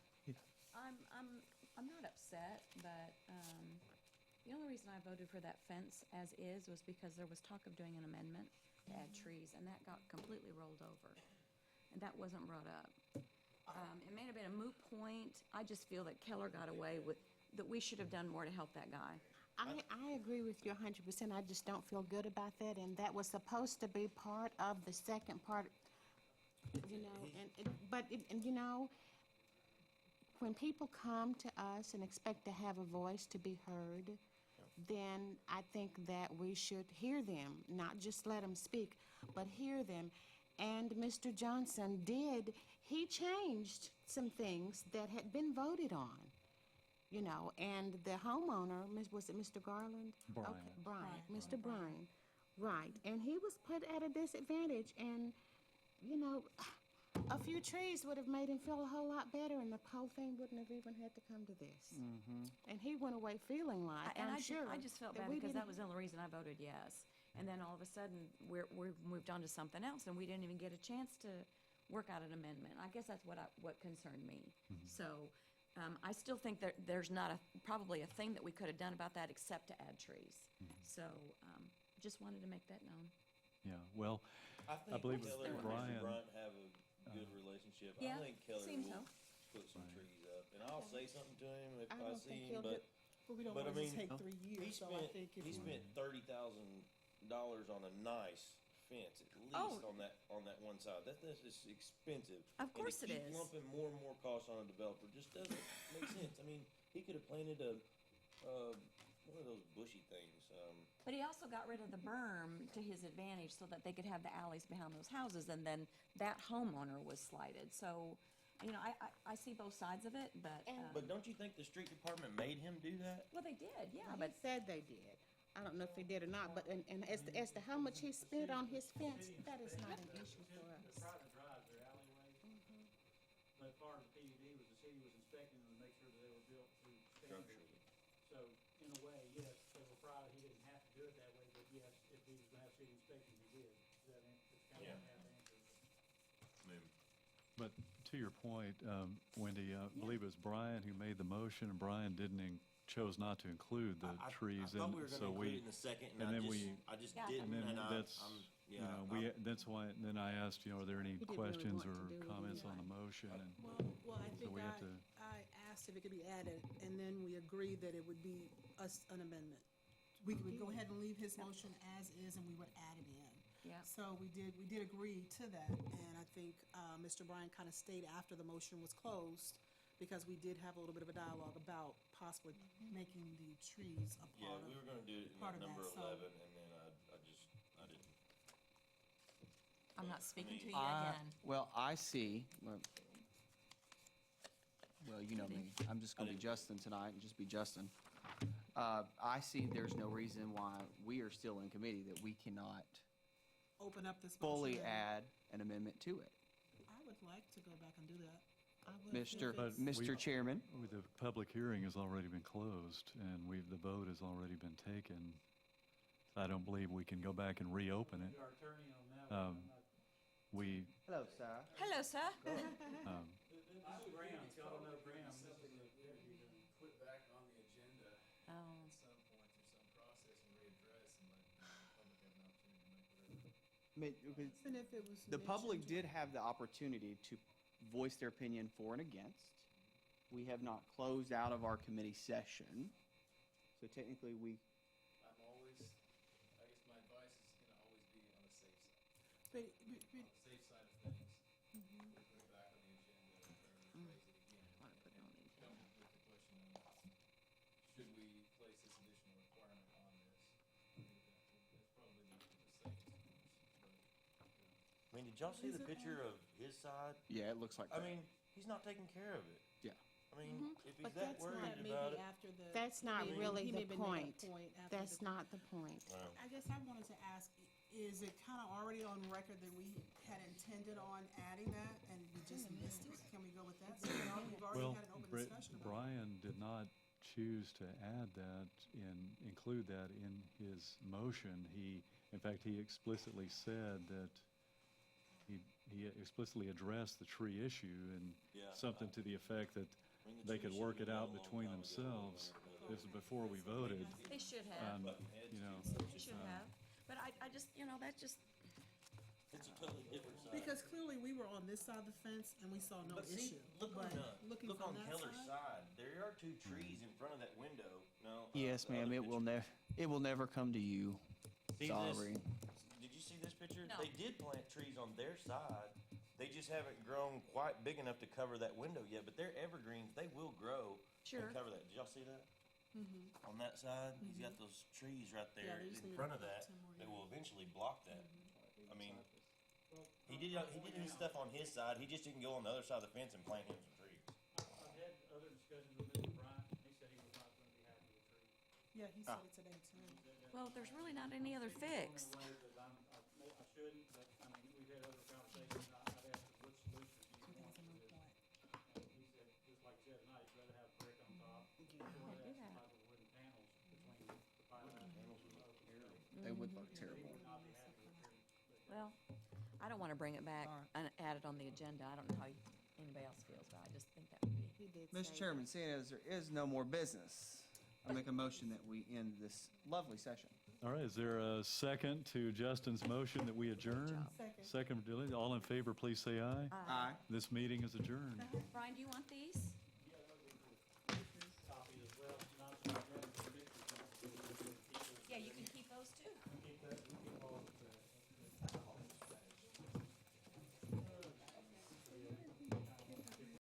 I'm not upset, but, the only reason I voted for that fence as is was because there was talk of doing an amendment to add trees, and that got completely rolled over. And that wasn't brought up. It may have been a moot point. I just feel that Keller got away with, that we should have done more to help that guy. I agree with you 100%. I just don't feel good about that, and that was supposed to be part of the second part, you know, and you know, when people come to us and expect to have a voice to be heard, then I think that we should hear them, not just let them speak, but hear them. And Mr. Johnson he changed some things that had been voted on, you know, and the homeowner, was it Mr. Garland? Brian. Okay, Brian, Mr. Brian, right, and he was put at a disadvantage, and, you know, a few trees would have made him feel a whole lot better, and the whole thing wouldn't have even had to come to this. And he went away feeling like, And I'm I sure. just felt that bad we because that didn't- was the only reason I voted yes. And then all of a sudden, we've moved on to something else, and we didn't even get a chance to work out an amendment. I guess that's what concerned me. So, I still think that there's not probably a thing that we could have done about that except to add trees. So, just wanted to make that known. Yeah, well, I think believe Keller with and Brian, Mr. Bryant have a good relationship. Yeah, I think Keller seems will so. put some trees up, and I'll say something to him if I I don't see think him, he'll but. But we don't But I want it to mean, take 3 years, He so I spent, think if he we- spent $30,000 on a nice fence, at least Oh. on that one side. That's just expensive. Of course it And to is. keep lumping more and more costs on a developer just doesn't make sense. I mean, he could have planted one of those bushy things. But he also got rid of the berm to his advantage so that they could have the alleys behind those houses, and then that homeowner was slighted. So, you know, I see both sides of it, but. But don't you think the street department made him do that? Well, they did, yeah, He but. said they did. I don't know if they did or not, but, and as to how much he spent on his fence, that is not an issue for us. Private drives are alleyways, but part of the PUD was the city was inspecting them to make sure that they were built to standard. So, in a way, yes, they were private, he didn't have to do it that way, but yes, if he was gonna have city inspection, he did. That's kind of half answer. but to your point, Wendy, I believe it was Brian who made the motion, and Brian chose not to include the trees. I thought and we were so gonna include it in the second, and and then I just Yeah. didn't, And then and that's, you know, that's why, then I asked, you know, are there any We didn't really questions want or to do it comments on anyway. the motion? And Well, I so think we have to, I asked if it could be added, and then we agreed that it would be an amendment. We would go ahead and leave his motion as is, and we would add it in. Yeah. So we did agree to that, and I think Mr. Bryan kind of stayed after the motion was closed, because we did have a little bit of a dialogue about possibly making the trees a Yeah, part of. we were gonna do it in part that of number that, so- 11, and then I didn't. I'm not speaking to you I- again. Well, I see, well, you know me, I'm just gonna be Justin tonight and just be Justin. I see there's no reason why we are still in committee, that we cannot Open up this motion. fully and- add an amendment to it. I would like to go back and do that. I would, if Mr. it's- Mr. Chairman, The public hearing has already been closed, and the vote has already been taken. I don't believe we can go back and reopen it. Our attorney on that one. We, hello, sir. Hello, sir. um, Graham, y'all don't know Graham. Put back on the agenda Oh. at some point through some process and readdress and let the public have an opportunity to make whatever. Even if it was The public mentioned- did have the opportunity to voice their opinion for and against. We have not closed out of our committee session, so technically I'm always, I guess my advice is gonna always be on the safe side. But, On the safe side of things, we put it back on the agenda or raise it again. Want to put it on the Come agenda. with the question of, should we place this additional requirement on this? I think that's probably the safest course, but, I mean, did y'all see the picture of his side? yeah, it looks like I that. mean, he's not taking care of it. Yeah. I mean, if he's But that that's worried not about it. after the. That's not he may- really he the may have made point. that point after That's the- not the point. Well, I guess I wanted to ask, is it kind of already on record that we had intended on adding that and we just missed it? Can we go with that? So we've already well, had an open discussion about it. Brian did not choose to add that include that in his motion. In fact, he explicitly said that he explicitly addressed the tree issue and Yeah. something to the effect that I mean, the they tree could should work have it been out done a long between time ago, themselves. whatever. This was before we voted. They should have. You know, They should have. But I just, that's just, It's a totally different side. Because clearly we were on this side of the fence and we saw no But see, issue. look But on looking look from on that Keller's side, side. There are two trees in front of that window. No. Yes, the ma'am, other it will picture. it will never come to you. See Sorry. this? Did you see this picture? No. They did plant trees on their side. They just haven't grown quite big enough to cover that window yet. But they're evergreens. They will grow Sure. and cover that. Did y'all see that? On that side, he's got those trees right Yeah, there they just in need front to of put that 10 more that in. will eventually block that. I mean, he did his stuff on his side. He just didn't go on the other side of the fence and plant him some trees. I've had other discussions with Mr. Bryant, and he said he was not going to be happy with trees. yeah, he said it today too. well, there's really not any other fix. In a way that I shouldn't, but, I mean, we've had other conversations, I've asked him, what solutions do you want to do? And he said, just like you said tonight, you'd rather have brick on top, or do have some that. type of wooden panels between the pylon and the oak. They would look terrible. Would not be happy with trees. Well, I don't want to bring it back and add it on the agenda. I don't know how anybody else feels, but I just think that would be. He did Mr. say Chairman, seeing as there is no more business, I make a motion that we end this lovely session. all right, is there a second to Justin's motion that we adjourn? Second. Second, all in favor, please say aye. Aye. This meeting is adjourned. Brian, do you want these?